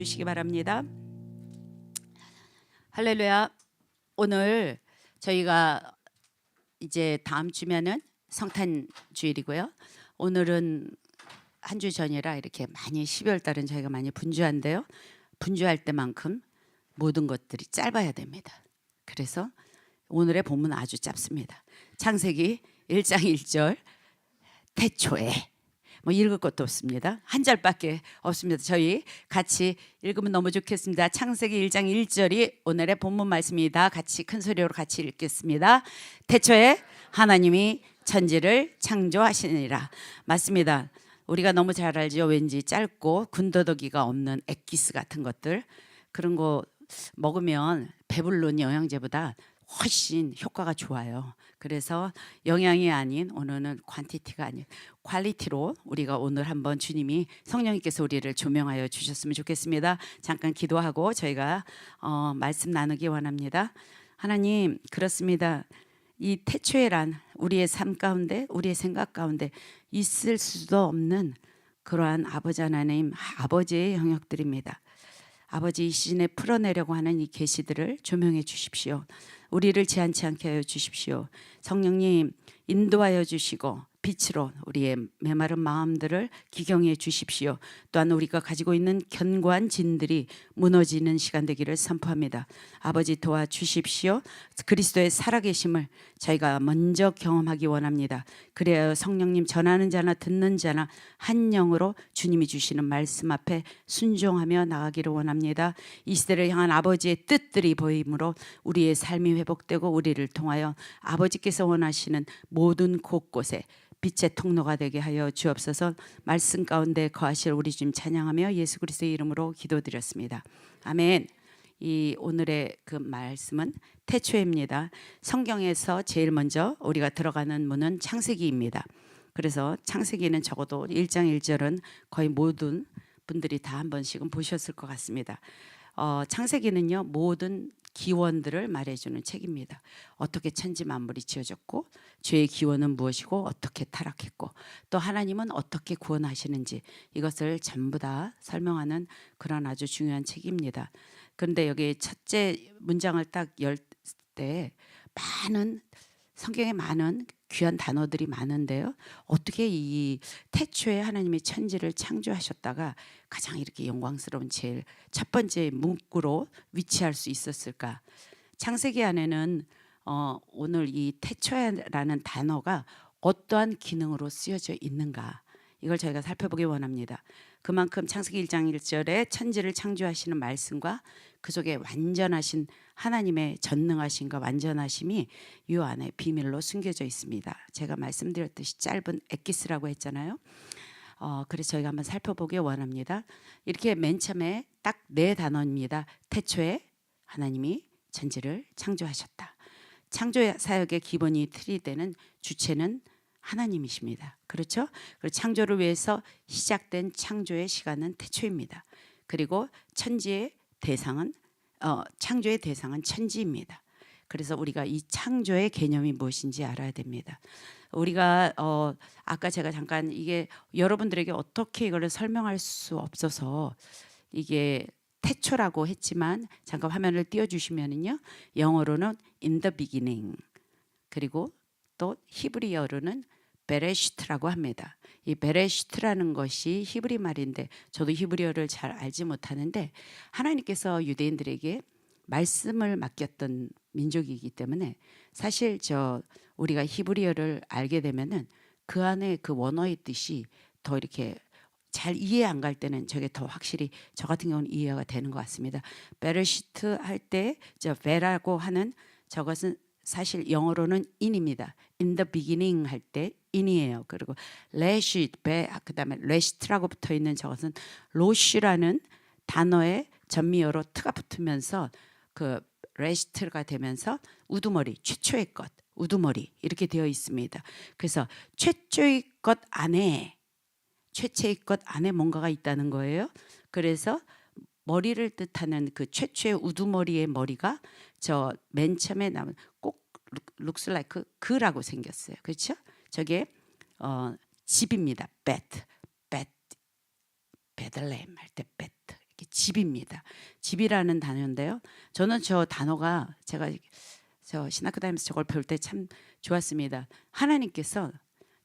주시기 바랍니다. 할렐루야. 오늘 저희가 이제 다음 주면은 성탄 주일이고요. 오늘은 한 주 전이라 이렇게 많이 12월 달은 저희가 많이 분주한데요. 분주할 때만큼 모든 것들이 짧아야 됩니다. 그래서 오늘의 본문 아주 짧습니다. 창세기 1장 1절 태초에 뭐 읽을 것도 없습니다. 한 절밖에 없습니다. 저희 같이 읽으면 너무 좋겠습니다. 창세기 1장 1절이 오늘의 본문 말씀입니다. 같이 큰 소리로 같이 읽겠습니다. 태초에 하나님이 천지를 창조하시니라. 맞습니다. 우리가 너무 잘 알죠. 왠지 짧고 군더더기가 없는 엑기스 같은 것들, 그런 거 먹으면 배불른 영양제보다 훨씬 효과가 좋아요. 그래서 영양이 아닌, 오늘은 퀀티티가 아닌 퀄리티로 우리가 오늘 한번 주님이 성령님께서 우리를 조명하여 주셨으면 좋겠습니다. 잠깐 기도하고 저희가 말씀 나누기 원합니다. 하나님, 그렇습니다. 이 태초에란 우리의 삶 가운데, 우리의 생각 가운데 있을 수도 없는 그러한 아버지 하나님, 아버지의 영역들입니다. 아버지, 이 시즌에 풀어내려고 하는 이 계시들을 조명해 주십시오. 우리를 제한치 않게 하여 주십시오. 성령님, 인도하여 주시고 빛으로 우리의 메마른 마음들을 기경해 주십시오. 또한 우리가 가지고 있는 견고한 진들이 무너지는 시간 되기를 선포합니다. 아버지, 도와주십시오. 그리스도의 살아계심을 저희가 먼저 경험하기 원합니다. 그래야 성령님, 전하는 자나 듣는 자나 한 영으로 주님이 주시는 말씀 앞에 순종하며 나가기를 원합니다. 이 시대를 향한 아버지의 뜻들이 보이므로 우리의 삶이 회복되고 우리를 통하여 아버지께서 원하시는 모든 곳곳에 빛의 통로가 되게 하여 주옵소서. 말씀 가운데 거하실 우리 주님 찬양하며 예수 그리스도의 이름으로 기도드렸습니다. 아멘. 이 오늘의 그 말씀은 태초입니다. 성경에서 제일 먼저 우리가 들어가는 문은 창세기입니다. 그래서 창세기는 적어도 1장 1절은 거의 모든 분들이 다 한 번씩은 보셨을 것 같습니다. 창세기는요, 모든 기원들을 말해주는 책입니다. 어떻게 천지 만물이 지어졌고, 죄의 기원은 무엇이고, 어떻게 타락했고, 또 하나님은 어떻게 구원하시는지, 이것을 전부 다 설명하는 그런 아주 중요한 책입니다. 그런데 여기 첫째 문장을 딱 열 때 많은, 성경에 많은 귀한 단어들이 많은데요, 어떻게 이 태초에 하나님이 천지를 창조하셨다가 가장 이렇게 영광스러운 제일 첫 번째 문구로 위치할 수 있었을까? 창세기 안에는 오늘 이 태초에라는 단어가 어떠한 기능으로 쓰여져 있는가, 이걸 저희가 살펴보기 원합니다. 그만큼 창세기 1장 1절에 천지를 창조하시는 말씀과 그 속에 완전하신 하나님의 전능하심과 완전하심이 이 안에 비밀로 숨겨져 있습니다. 제가 말씀드렸듯이 짧은 엑기스라고 했잖아요. 그래서 저희가 한번 살펴보기 원합니다. 이렇게 맨 처음에 딱 네 단어입니다. 태초에 하나님이 천지를 창조하셨다. 창조 사역의 기본이 틀이 되는 주체는 하나님이십니다. 그렇죠? 그리고 창조를 위해서 시작된 창조의 시간은 태초입니다. 그리고 천지의 대상은 창조의 대상은 천지입니다. 그래서 우리가 이 창조의 개념이 무엇인지 알아야 됩니다. 우리가 아까 제가 잠깐 이게 여러분들에게 어떻게 이거를 설명할 수 없어서 이게 태초라고 했지만, 잠깐 화면을 띄워주시면은요, 영어로는 in the beginning, 그리고 또 히브리어로는 베레시트라고 합니다. 이 베레시트라는 것이 히브리 말인데, 저도 히브리어를 잘 알지 못하는데 하나님께서 유대인들에게 말씀을 맡겼던 민족이기 때문에, 사실 우리가 히브리어를 알게 되면은 그 안에 그 원어의 뜻이 더 이렇게 잘 이해 안 갈 때는 저게 더 확실히, 저 같은 경우는 이해가 되는 것 같습니다. 베레시트 할 때 베라고 하는 저것은 사실 영어로는 in입니다. in the beginning 할 때 in이에요. 그리고 레시트, 그다음에 레시트라고 붙어 있는 저것은 로시라는 단어에 전미어로 트가 붙으면서 그 레시트가 되면서 우두머리, 최초의 것, 우두머리 이렇게 되어 있습니다. 그래서 최초의 것 안에 뭔가가 있다는 거예요. 그래서 머리를 뜻하는 그 최초의 우두머리의 머리가 저 맨 처음에 나온 꼭 looks like 그라고 생겼어요. 그렇죠? 저게 집입니다. 베들레헴 할 때 베트, 집입니다. 집이라는 단어인데요. 저는 저 단어가 제가 저 신학교 다니면서 저걸 배울 때 참 좋았습니다. 하나님께서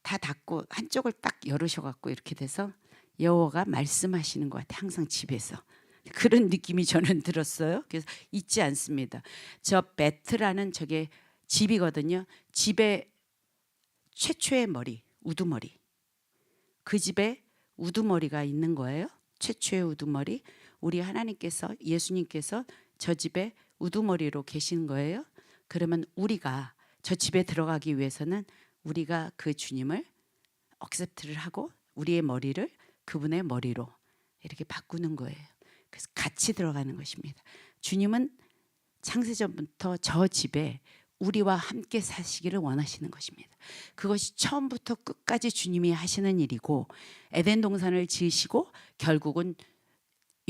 다 닫고 한쪽을 딱 열으셔갖고 이렇게 돼서 여호와가 말씀하시는 것 같아요. 항상 집에서. 그런 느낌이 저는 들었어요. 그래서 잊지 않습니다. 저 베트라는 저게 집이거든요. 집의 최초의 머리, 우두머리. 그 집에 우두머리가 있는 거예요. 최초의 우두머리. 우리 하나님께서, 예수님께서 저 집에 우두머리로 계신 거예요. 그러면 우리가 저 집에 들어가기 위해서는 우리가 그 주님을 억셉트를 하고 우리의 머리를 그분의 머리로 이렇게 바꾸는 거예요. 그래서 같이 들어가는 것입니다. 주님은 창세전부터 저 집에 우리와 함께 사시기를 원하시는 것입니다. 그것이 처음부터 끝까지 주님이 하시는 일이고, 에덴 동산을 지으시고 결국은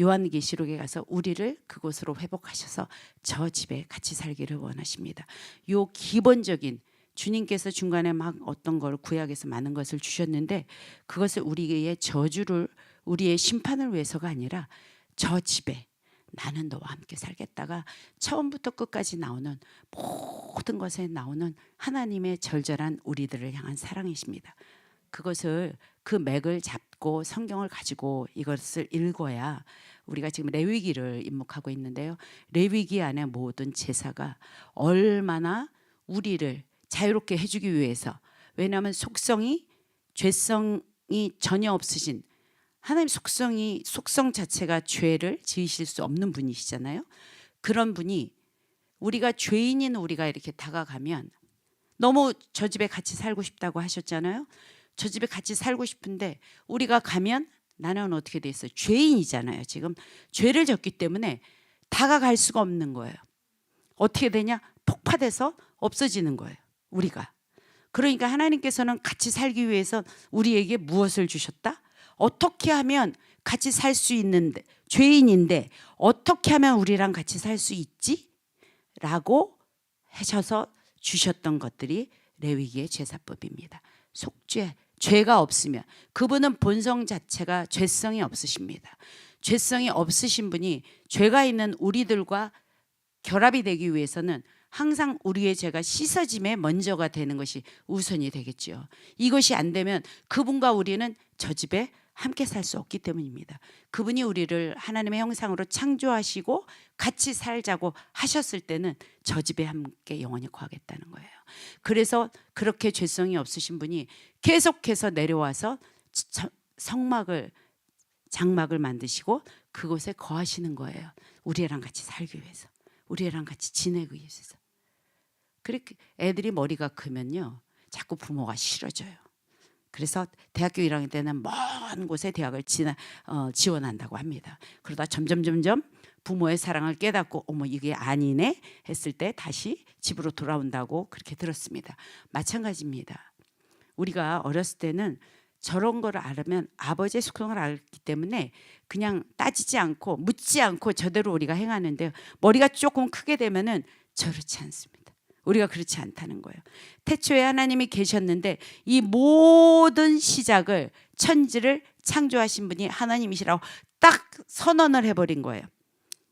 요한계시록에 가서 우리를 그곳으로 회복하셔서 저 집에 같이 살기를 원하십니다. 요 기본적인, 주님께서 중간에 막 어떤 걸 구약에서 많은 것을 주셨는데 그것을 우리의 저주를, 우리의 심판을 위해서가 아니라 저 집에 나는 너와 함께 살겠다가 처음부터 끝까지 나오는 모든 것에 나오는 하나님의 절절한 우리들을 향한 사랑이십니다. 그것을, 그 맥을 잡고 성경을 가지고 이것을 읽어야, 우리가 지금 레위기를 입목하고 있는데요. 레위기 안에 모든 제사가 얼마나 우리를 자유롭게 해주기 위해서, 왜냐하면 속성이, 죄성이 전혀 없으신 하나님, 속성 자체가 죄를 지으실 수 없는 분이시잖아요. 그런 분이, 우리가 죄인인 우리가 이렇게 다가가면, 너무 저 집에 같이 살고 싶다고 하셨잖아요. 저 집에 같이 살고 싶은데 우리가 가면 나는 어떻게 돼 있어요? 죄인이잖아요. 지금 죄를 졌기 때문에 다가갈 수가 없는 거예요. 어떻게 되냐? 폭파돼서 없어지는 거예요. 우리가. 그러니까 하나님께서는 같이 살기 위해서 우리에게 무엇을 주셨다? 어떻게 하면 같이 살 수 있는데, 죄인인데 어떻게 하면 우리랑 같이 살 수 있지? 라고 하셔서 주셨던 것들이 레위기의 제사법입니다. 속죄, 죄가 없으면, 그분은 본성 자체가 죄성이 없으십니다. 죄성이 없으신 분이 죄가 있는 우리들과 결합이 되기 위해서는 항상 우리의 죄가 씻어짐에 먼저가 되는 것이 우선이 되겠죠. 이것이 안 되면 그분과 우리는 저 집에 함께 살 수 없기 때문입니다. 그분이 우리를 하나님의 형상으로 창조하시고 같이 살자고 하셨을 때는 저 집에 함께 영원히 거하겠다는 거예요. 그래서 그렇게 죄성이 없으신 분이 계속해서 내려와서 성막을, 장막을 만드시고 그곳에 거하시는 거예요. 우리랑 같이 살기 위해서, 우리랑 같이 지내기 위해서. 그렇게 애들이 머리가 크면요, 자꾸 부모가 싫어져요. 그래서 대학교 1학년 때는 먼 곳에 대학을 지원한다고 합니다. 그러다 점점 부모의 사랑을 깨닫고 어머 이게 아니네 했을 때 다시 집으로 돌아온다고 그렇게 들었습니다. 마찬가지입니다. 우리가 어렸을 때는 저런 거를 알면, 아버지의 속성을 알기 때문에 그냥 따지지 않고 묻지 않고 저대로 우리가 행하는데, 머리가 조금 크게 되면은 저렇지 않습니다. 우리가 그렇지 않다는 거예요. 태초에 하나님이 계셨는데 이 모든 시작을, 천지를 창조하신 분이 하나님이시라고 딱 선언을 해버린 거예요.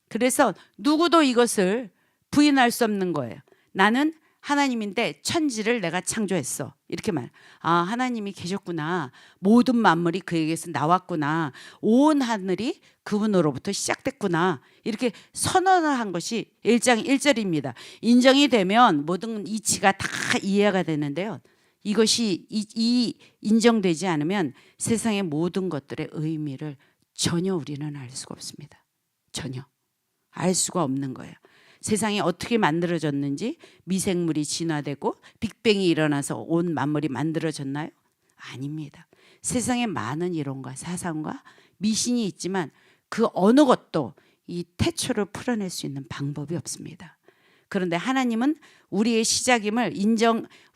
그래서 누구도 이것을 부인할 수 없는 거예요. 나는 하나님인데 천지를 내가 창조했어. 이렇게 말. 아, 하나님이 계셨구나. 모든 만물이 그에게서 나왔구나. 온 하늘이 그분으로부터 시작됐구나. 이렇게 선언을 한 것이 1장 1절입니다. 인정이 되면 모든 이치가 다 이해가 되는데요. 이것이 이 인정되지 않으면 세상의 모든 것들의 의미를 전혀 우리는 알 수가 없습니다. 전혀 알 수가 없는 거예요. 세상이 어떻게 만들어졌는지, 미생물이 진화되고 빅뱅이 일어나서 온 만물이 만들어졌나요? 아닙니다. 세상에 많은 이론과 사상과 미신이 있지만 그 어느 것도 이 태초를 풀어낼 수 있는 방법이 없습니다. 그런데 하나님은 우리의 시작임을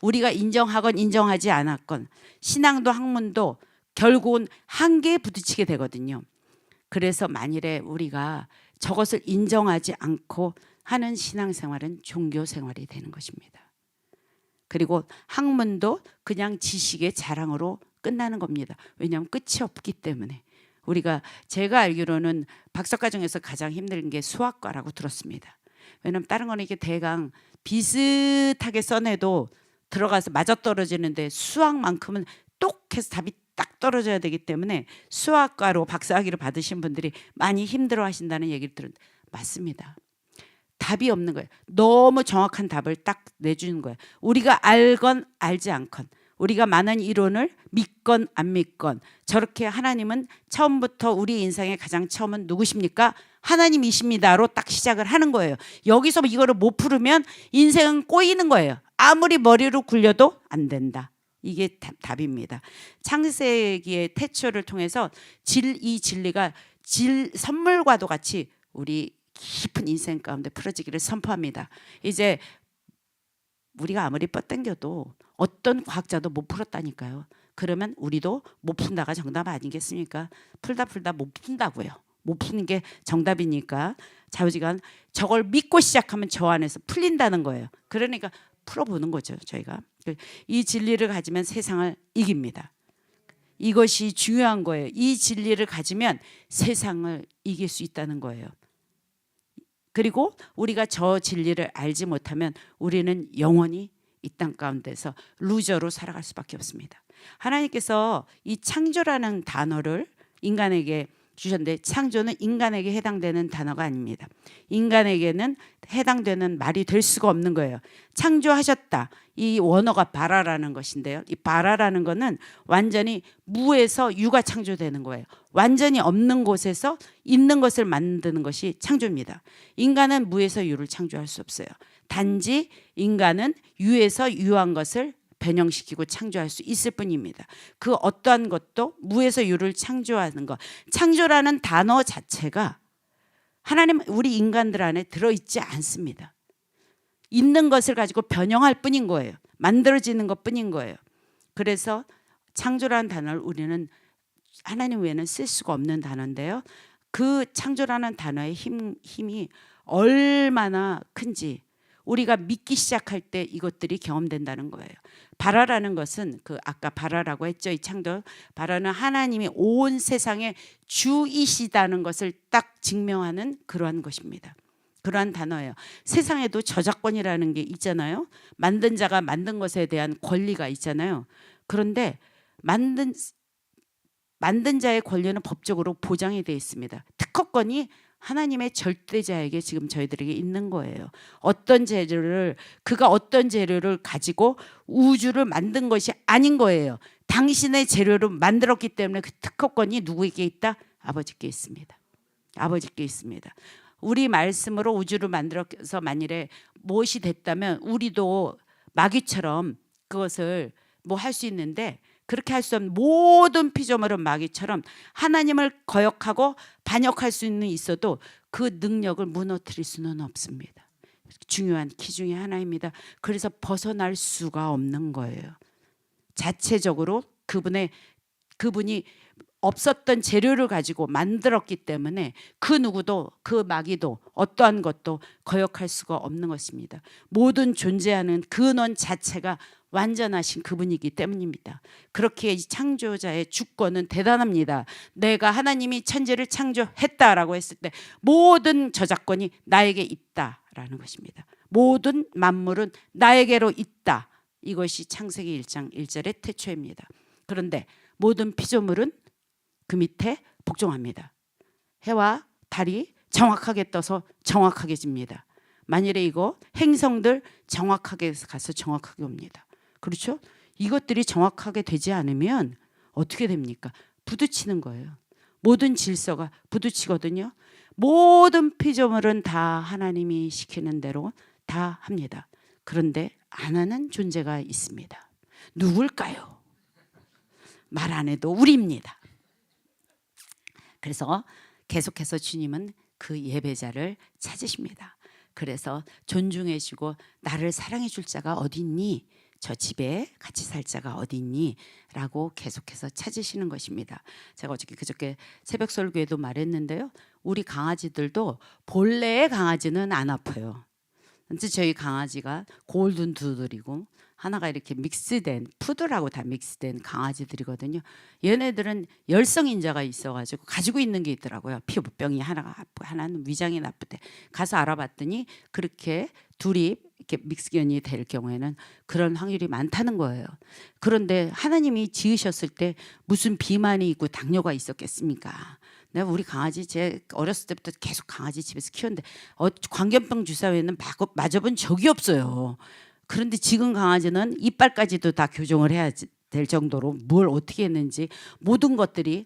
우리가 인정하건 인정하지 않았건, 신앙도 학문도 결국은 한계에 부딪히게 되거든요. 그래서 만일에 우리가 저것을 인정하지 않고 하는 신앙생활은 종교생활이 되는 것입니다. 그리고 학문도 그냥 지식의 자랑으로 끝나는 겁니다. 왜냐하면 끝이 없기 때문에. 우리가 제가 알기로는 박사과 중에서 가장 힘든 게 수학과라고 들었습니다. 왜냐면 다른 거는 이게 대강 비슷하게 써내도 들어가서 맞아떨어지는데 수학만큼은 똑해서 답이 딱 떨어져야 되기 때문에 수학과로 박사학위를 받으신 분들이 많이 힘들어 하신다는 얘기를 들었는데 맞습니다. 답이 없는 거예요. 너무 정확한 답을 딱 내주는 거예요. 우리가 알건 알지 않건 우리가 많은 이론을 믿건 안 믿건 저렇게 하나님은 처음부터 우리 인생의 가장 처음은 누구십니까? 하나님이십니다로 딱 시작을 하는 거예요. 여기서 이거를 못 풀으면 인생은 꼬이는 거예요. 아무리 머리로 굴려도 안 된다. 이게 답입니다. 창세기의 태초를 통해서 이 진리가 선물과도 같이 우리 깊은 인생 가운데 풀어지기를 선포합니다. 이제 우리가 아무리 뻗당겨도 어떤 과학자도 못 풀었다니까요. 그러면 우리도 못 푼다가 정답 아니겠습니까? 풀다 못 푼다고요. 못 푸는 게 정답이니까 좌우지간 저걸 믿고 시작하면 저 안에서 풀린다는 거예요. 그러니까 풀어보는 거죠. 저희가 이 진리를 가지면 세상을 이깁니다. 이것이 중요한 거예요. 이 진리를 가지면 세상을 이길 수 있다는 거예요. 그리고 우리가 저 진리를 알지 못하면 우리는 영원히 이 땅 가운데서 루저로 살아갈 수밖에 없습니다. 하나님께서 이 창조라는 단어를 인간에게 주셨는데 창조는 인간에게 해당되는 단어가 아닙니다. 인간에게는 해당되는 말이 될 수가 없는 거예요. 창조하셨다. 이 원어가 바라라는 것인데요. 이 바라라는 거는 완전히 무에서 유가 창조되는 거예요. 완전히 없는 곳에서 있는 것을 만드는 것이 창조입니다. 인간은 무에서 유를 창조할 수 없어요. 단지 인간은 유에서 유한 것을 변형시키고 창조할 수 있을 뿐입니다. 그 어떠한 것도 무에서 유를 창조하는 것. 창조라는 단어 자체가 하나님 우리 인간들 안에 들어있지 않습니다. 있는 것을 가지고 변형할 뿐인 거예요. 만들어지는 것 뿐인 거예요. 그래서 창조라는 단어를 우리는 하나님 외에는 쓸 수가 없는 단어인데요. 그 창조라는 단어의 힘이 얼마나 큰지 우리가 믿기 시작할 때 이것들이 경험된다는 거예요. 바라라는 것은 그 아까 바라라고 했죠. 이 창조 바라는 하나님이 온 세상의 주이시다는 것을 딱 증명하는 그러한 것입니다. 그러한 단어예요. 세상에도 저작권이라는 게 있잖아요. 만든 자가 만든 것에 대한 권리가 있잖아요. 그런데 만든 자의 권리는 법적으로 보장이 되어 있습니다. 특허권이 하나님의 절대자에게 지금 저희들에게 있는 거예요. 그가 어떤 재료를 가지고 우주를 만든 것이 아닌 거예요. 당신의 재료를 만들었기 때문에 그 특허권이 누구에게 있다? 아버지께 있습니다. 아버지께 있습니다. 우리 말씀으로 우주를 만들어서 만일에 무엇이 됐다면 우리도 마귀처럼 그것을 뭐 할 수 있는데 그렇게 할 수 없는 모든 피조물은 마귀처럼 하나님을 거역하고 반역할 수는 있어도 그 능력을 무너뜨릴 수는 없습니다. 중요한 키 중에 하나입니다. 그래서 벗어날 수가 없는 거예요. 자체적으로 그분이 없었던 재료를 가지고 만들었기 때문에 그 누구도 그 마귀도 어떠한 것도 거역할 수가 없는 것입니다. 모든 존재하는 근원 자체가 완전하신 그분이기 때문입니다. 그렇게 창조자의 주권은 대단합니다. 내가 하나님이 천지를 창조했다라고 했을 때 모든 저작권이 나에게 있다라는 것입니다. 모든 만물은 나에게로 있다. 이것이 창세기 1장 1절의 태초입니다. 그런데 모든 피조물은 그 밑에 복종합니다. 해와 달이 정확하게 떠서 정확하게 집니다. 만일에 이거 행성들 정확하게 가서 정확하게 옵니다. 그렇죠? 이것들이 정확하게 되지 않으면 어떻게 됩니까? 부딪히는 거예요. 모든 질서가 부딪히거든요. 모든 피조물은 다 하나님이 시키는 대로 다 합니다. 그런데 안 하는 존재가 있습니다. 누굴까요? 말 안 해도 우리입니다. 그래서 계속해서 주님은 그 예배자를 찾으십니다. 그래서 존중해주고 나를 사랑해 줄 자가 어디 있니? 저 집에 같이 살 자가 어디 있니? 라고 계속해서 찾으시는 것입니다. 제가 그저께 새벽 설교에도 말했는데요. 우리 강아지들도 본래의 강아지는 안 아파요. 저희 강아지가 골든 두들이고 하나가 이렇게 믹스된 푸드라고 다 믹스된 강아지들이거든요. 얘네들은 열성인자가 있어가지고 가지고 있는 게 있더라고요. 피부병이 하나가 아프고 하나는 위장이 나쁘대. 가서 알아봤더니 그렇게 둘이 이렇게 믹스견이 될 경우에는 그런 확률이 많다는 거예요. 그런데 하나님이 지으셨을 때 무슨 비만이 있고 당뇨가 있었겠습니까? 내가 우리 강아지 제 어렸을 때부터 계속 강아지 집에서 키웠는데 광견병 주사 외에는 맞아본 적이 없어요. 그런데 지금 강아지는 이빨까지도 다 교정을 해야 될 정도로 뭘 어떻게 했는지 모든 것들이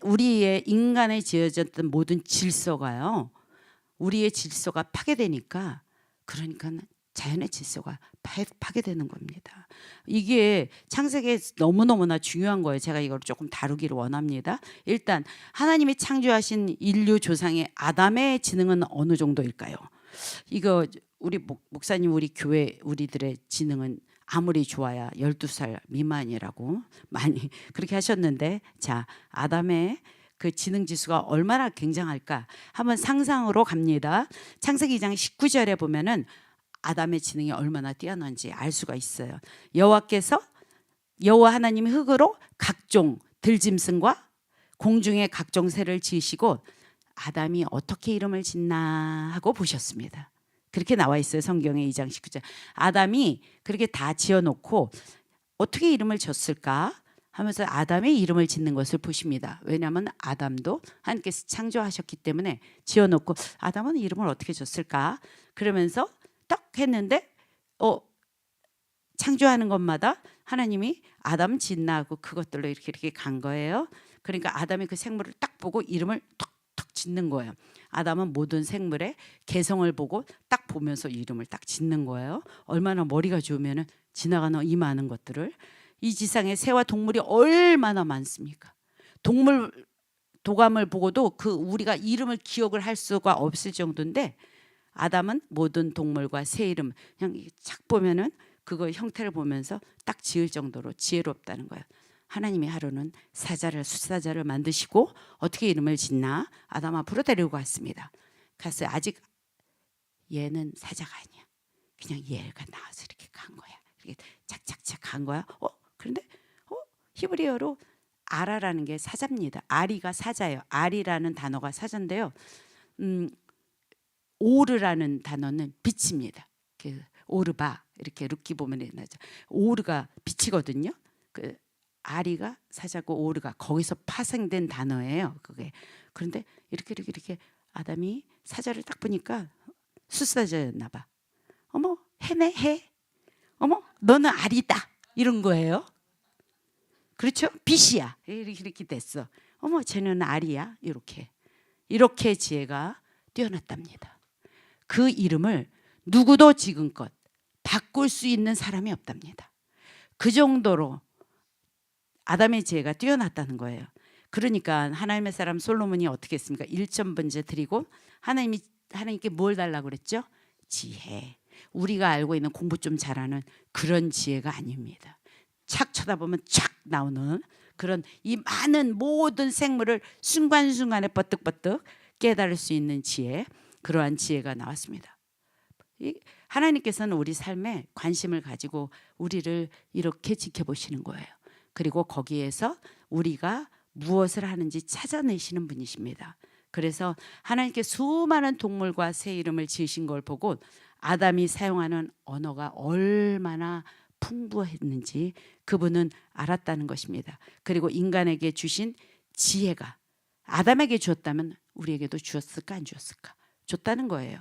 우리의 인간에 지어졌던 모든 질서가요. 우리의 질서가 파괴되니까 그러니까 자연의 질서가 파괴되는 겁니다. 이게 창세기에 너무너무나 중요한 거예요. 제가 이걸 조금 다루기를 원합니다. 일단 하나님이 창조하신 인류 조상의 아담의 지능은 어느 정도일까요? 이거 우리 목사님 우리 교회 우리들의 지능은 아무리 좋아야 12살 미만이라고 많이 그렇게 하셨는데 자 아담의 그 지능 지수가 얼마나 굉장할까 한번 상상으로 갑니다. 창세기 2장 19절에 보면은 아담의 지능이 얼마나 뛰어난지 알 수가 있어요. 여호와 하나님이 흙으로 각종 들짐승과 공중의 각종 새를 지으시고 아담이 어떻게 이름을 짓나 하고 보셨습니다. 그렇게 나와 있어요. 성경에 2장 19절. 아담이 그렇게 다 지어놓고 어떻게 이름을 졌을까 하면서 아담의 이름을 짓는 것을 보십니다. 왜냐하면 아담도 하나님께서 창조하셨기 때문에 지어놓고 아담은 이름을 어떻게 졌을까 그러면서 딱 했는데 창조하는 것마다 하나님이 아담 짓나 하고 그것들로 이렇게 간 거예요. 그러니까 아담이 그 생물을 딱 보고 이름을 톡톡 짓는 거예요. 아담은 모든 생물의 개성을 보고 딱 보면서 이름을 딱 짓는 거예요. 얼마나 머리가 좋으면 지나가는 이 많은 것들을 이 지상에 새와 동물이 얼마나 많습니까? 도감을 보고도 그 우리가 이름을 기억을 할 수가 없을 정도인데 아담은 모든 동물과 새 이름 그냥 착 보면은 그거 형태를 보면서 딱 지을 정도로 지혜롭다는 거예요. 하나님이 하루는 수사자를 만드시고 어떻게 이름을 짓나 아담 앞으로 데리고 갔습니다. 가서 아직 얘는 사자가 아니야. 그냥 얘가 나와서 이렇게 간 거야. 이렇게 착착착 간 거야. 그런데 히브리어로 아라라는 게 사자입니다. 아리가 사자예요. 아리라는 단어가 사자인데요. 오르라는 단어는 빛입니다. 그 오르바 이렇게 룻기 보면 나죠. 오르가 빛이거든요. 그 아리가 사자고 오르가 거기서 파생된 단어예요. 그게 그런데 이렇게 아담이 사자를 딱 보니까 수사자였나 봐. 어머 해네 해. 어머 너는 아리다 이런 거예요. 그렇죠? 빛이야 이렇게 됐어. 어머 쟤는 아리야 이렇게 지혜가 뛰어났답니다. 그 이름을 누구도 지금껏 바꿀 수 있는 사람이 없답니다. 그 정도로 아담의 지혜가 뛰어났다는 거예요. 그러니까 하나님의 사람 솔로몬이 어떻게 했습니까? 1,000번째 드리고 하나님께 뭘 달라고 그랬죠? 지혜. 우리가 알고 있는 공부 좀 잘하는 그런 지혜가 아닙니다. 착 쳐다보면 착 나오는 그런 이 많은 모든 생물을 순간순간에 버뜩버뜩 깨달을 수 있는 지혜, 그러한 지혜가 나왔습니다. 하나님께서는 우리 삶에 관심을 가지고 우리를 이렇게 지켜보시는 거예요. 그리고 거기에서 우리가 무엇을 하는지 찾아내시는 분이십니다. 그래서 하나님께 수많은 동물과 새 이름을 지으신 걸 보고 아담이 사용하는 언어가 얼마나 풍부했는지 그분은 알았다는 것입니다. 그리고 인간에게 주신 지혜가 아담에게 주었다면 우리에게도 주었을까 안 주었을까? 줬다는 거예요.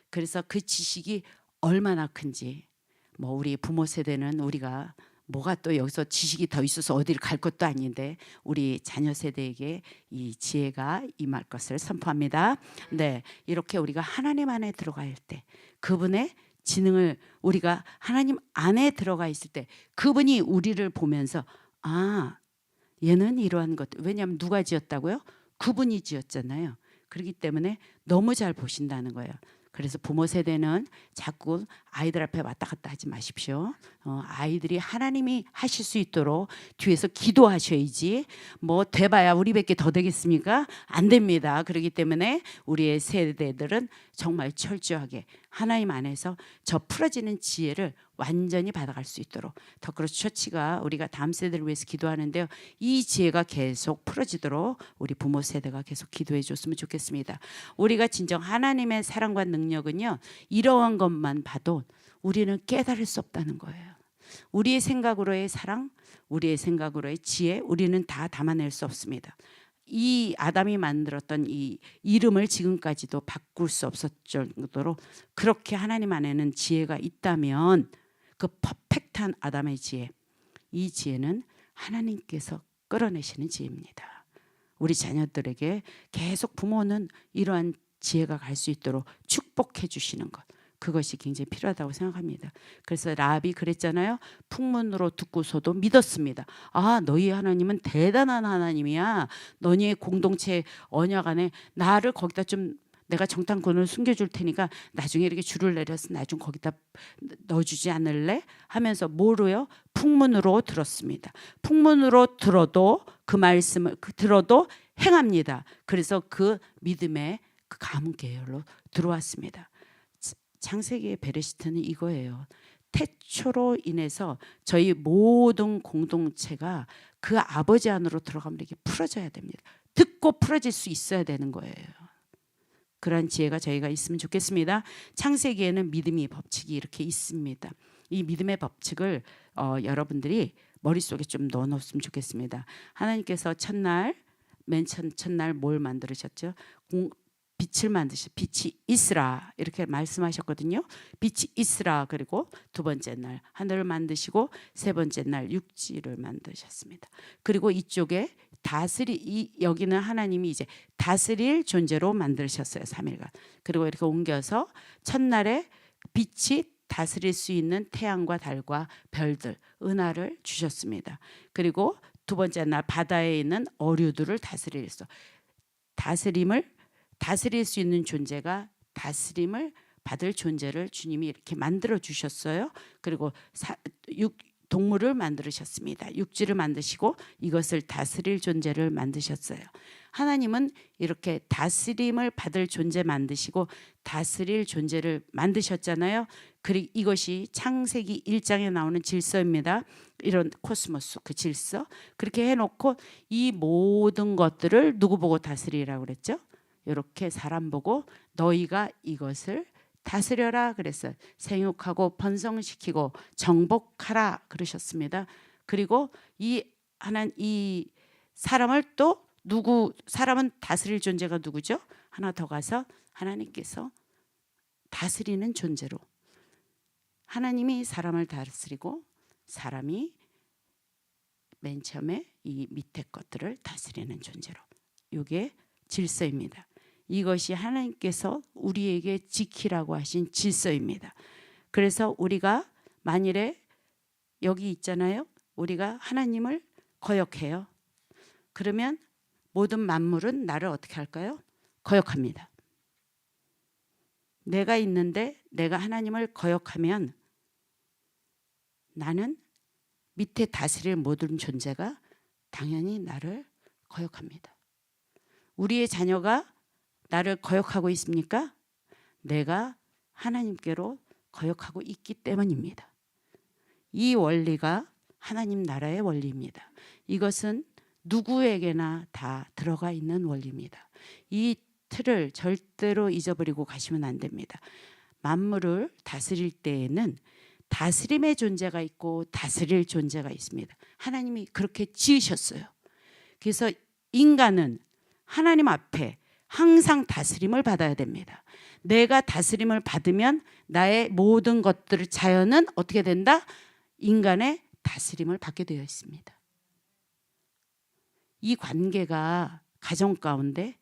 그래서 그 지식이 얼마나 큰지 우리 부모 세대는 우리가 뭐가 또 여기서 지식이 더 있어서 어디를 갈 것도 아닌데 우리 자녀 세대에게 이 지혜가 임할 것을 선포합니다. 네, 이렇게 우리가 하나님 안에 들어갈 때 그분의 지능을 우리가 하나님 안에 들어가 있을 때 그분이 우리를 보면서 얘는 이러한 것 왜냐하면 누가 지었다고요? 그분이 지었잖아요. 그렇기 때문에 너무 잘 보신다는 거예요. 그래서 부모 세대는 자꾸 아이들 앞에 왔다 갔다 하지 마십시오. 아이들이 하나님이 하실 수 있도록 뒤에서 기도하셔야지 돼봐야 우리밖에 더 되겠습니까? 안 됩니다. 그렇기 때문에 우리의 세대들은 정말 철저하게 하나님 안에서 저 풀어지는 지혜를 완전히 받아갈 수 있도록 더크로스 처치가 우리가 다음 세대를 위해서 기도하는데요. 이 지혜가 계속 풀어지도록 우리 부모 세대가 계속 기도해 줬으면 좋겠습니다. 우리가 진정 하나님의 사랑과 능력은요. 이러한 것만 봐도 우리는 깨달을 수 없다는 거예요. 우리의 생각으로의 사랑, 우리의 생각으로의 지혜, 우리는 다 담아낼 수 없습니다. 이 아담이 만들었던 이 이름을 지금까지도 바꿀 수 없었을 정도로 그렇게 하나님 안에는 지혜가 있다면 그 퍼펙트한 아담의 지혜, 이 지혜는 하나님께서 끌어내시는 지혜입니다. 우리 자녀들에게 계속 부모는 이러한 지혜가 갈 수 있도록 축복해 주시는 것, 그것이 굉장히 필요하다고 생각합니다. 그래서 라합이 그랬잖아요. 풍문으로 듣고서도 믿었습니다. 아, 너희 하나님은 대단한 하나님이야. 너희의 공동체 언약 안에 나를 거기다 좀 내가 정탐꾼을 숨겨줄 테니까 나중에 이렇게 줄을 내려서 나중 거기다 넣어주지 않을래? 하면서 뭐로요? 풍문으로 들었습니다. 풍문으로 들어도 그 말씀을 들어도 행합니다. 그래서 그 믿음의 그 가문 계열로 들어왔습니다. 창세기의 베레시트는 이거예요. 태초로 인해서 저희 모든 공동체가 그 아버지 안으로 들어가면 이렇게 풀어져야 됩니다. 듣고 풀어질 수 있어야 되는 거예요. 그런 지혜가 저희가 있으면 좋겠습니다. 창세기에는 믿음의 법칙이 이렇게 있습니다. 이 믿음의 법칙을 여러분들이 머릿속에 좀 넣어놓으면 좋겠습니다. 하나님께서 첫날 맨 첫날 뭘 만들으셨죠? 빛을 만드시, 빛이 있으라 이렇게 말씀하셨거든요. 빛이 있으라. 그리고 두 번째 날 하늘을 만드시고 세 번째 날 육지를 만드셨습니다. 그리고 이쪽에 여기는 하나님이 이제 다스릴 존재로 만드셨어요. 3일간. 그리고 이렇게 옮겨서 첫날에 빛이 다스릴 수 있는 태양과 달과 별들, 은하를 주셨습니다. 그리고 두 번째 날 바다에 있는 어류들을 다스릴 수 있는 존재가 다스림을 받을 존재를 주님이 이렇게 만들어 주셨어요. 그리고 동물을 만드셨습니다. 육지를 만드시고 이것을 다스릴 존재를 만드셨어요. 하나님은 이렇게 다스림을 받을 존재 만드시고 다스릴 존재를 만드셨잖아요. 그리고 이것이 창세기 1장에 나오는 질서입니다. 이런 코스모스 그 질서 그렇게 해놓고 이 모든 것들을 누구 보고 다스리라고 그랬죠? 이렇게 사람 보고 너희가 이것을 다스려라 그랬어요. 생육하고 번성시키고 정복하라 그러셨습니다. 그리고 이 사람을 또 사람은 다스릴 존재가 누구죠? 하나 더 가서 하나님께서 다스리는 존재로 하나님이 사람을 다스리고 사람이 맨 처음에 이 밑에 것들을 다스리는 존재로 이게 질서입니다. 이것이 하나님께서 우리에게 지키라고 하신 질서입니다. 그래서 우리가 만일에 여기 있잖아요. 우리가 하나님을 거역해요. 그러면 모든 만물은 나를 어떻게 할까요? 거역합니다. 내가 있는데 내가 하나님을 거역하면 나는 밑에 다스릴 모든 존재가 당연히 나를 거역합니다. 우리의 자녀가 나를 거역하고 있습니까? 내가 하나님께로 거역하고 있기 때문입니다. 이 원리가 하나님 나라의 원리입니다. 이것은 누구에게나 다 들어가 있는 원리입니다. 이 틀을 절대로 잊어버리고 가시면 안 됩니다. 만물을 다스릴 때에는 다스림의 존재가 있고 다스릴 존재가 있습니다. 하나님이 그렇게 지으셨어요. 그래서 인간은 하나님 앞에 항상 다스림을 받아야 됩니다. 내가 다스림을 받으면 나의 모든 것들을 자연은 어떻게 된다? 인간의 다스림을 받게 되어 있습니다. 이 관계가 가정 가운데,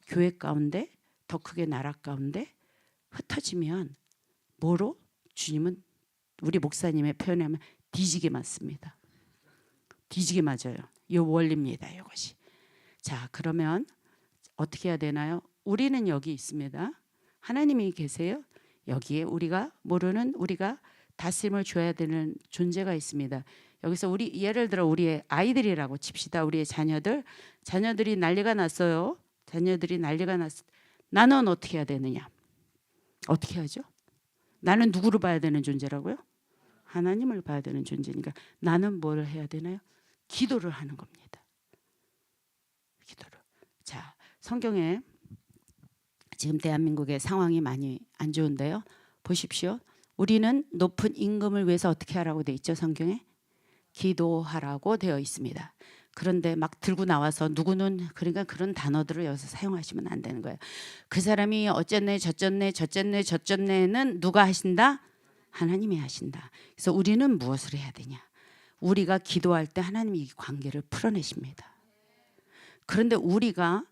교회 가운데, 더 크게 나라 가운데 흩어지면 뭐로? 주님은 우리 목사님의 표현에 하면 뒤지게 맞습니다. 뒤지게 맞아요. 이 원리입니다. 이것이. 자, 그러면 어떻게 해야 되나요? 우리는 여기 있습니다. 하나님이 계세요. 여기에 우리가 모르는 우리가 다스림을 줘야 되는 존재가 있습니다. 여기서 우리 예를 들어 우리의 아이들이라고 칩시다. 우리의 자녀들이 난리가 났어요. 자녀들이 난리가 났어. 나는 어떻게 해야 되느냐? 어떻게 하죠? 나는 누구를 봐야 되는 존재라고요? 하나님을 봐야 되는 존재니까 나는 뭘 해야 되나요? 기도를 하는 겁니다. 기도를. 자, 성경에 지금 대한민국의 상황이 많이 안 좋은데요. 보십시오. 우리는 높은 임금을 위해서 어떻게 하라고 되어 있죠? 성경에 기도하라고 되어 있습니다. 그런데 막 들고 나와서 누구는, 그러니까 그런 단어들을 여기서 사용하시면 안 되는 거예요. 그 사람이 어쨌네 저쨌네 저쨌네 저쨌네는 누가 하신다? 하나님이 하신다. 그래서 우리는 무엇을 해야 되냐? 우리가 기도할 때 하나님이 이 관계를 풀어내십니다. 그런데 우리가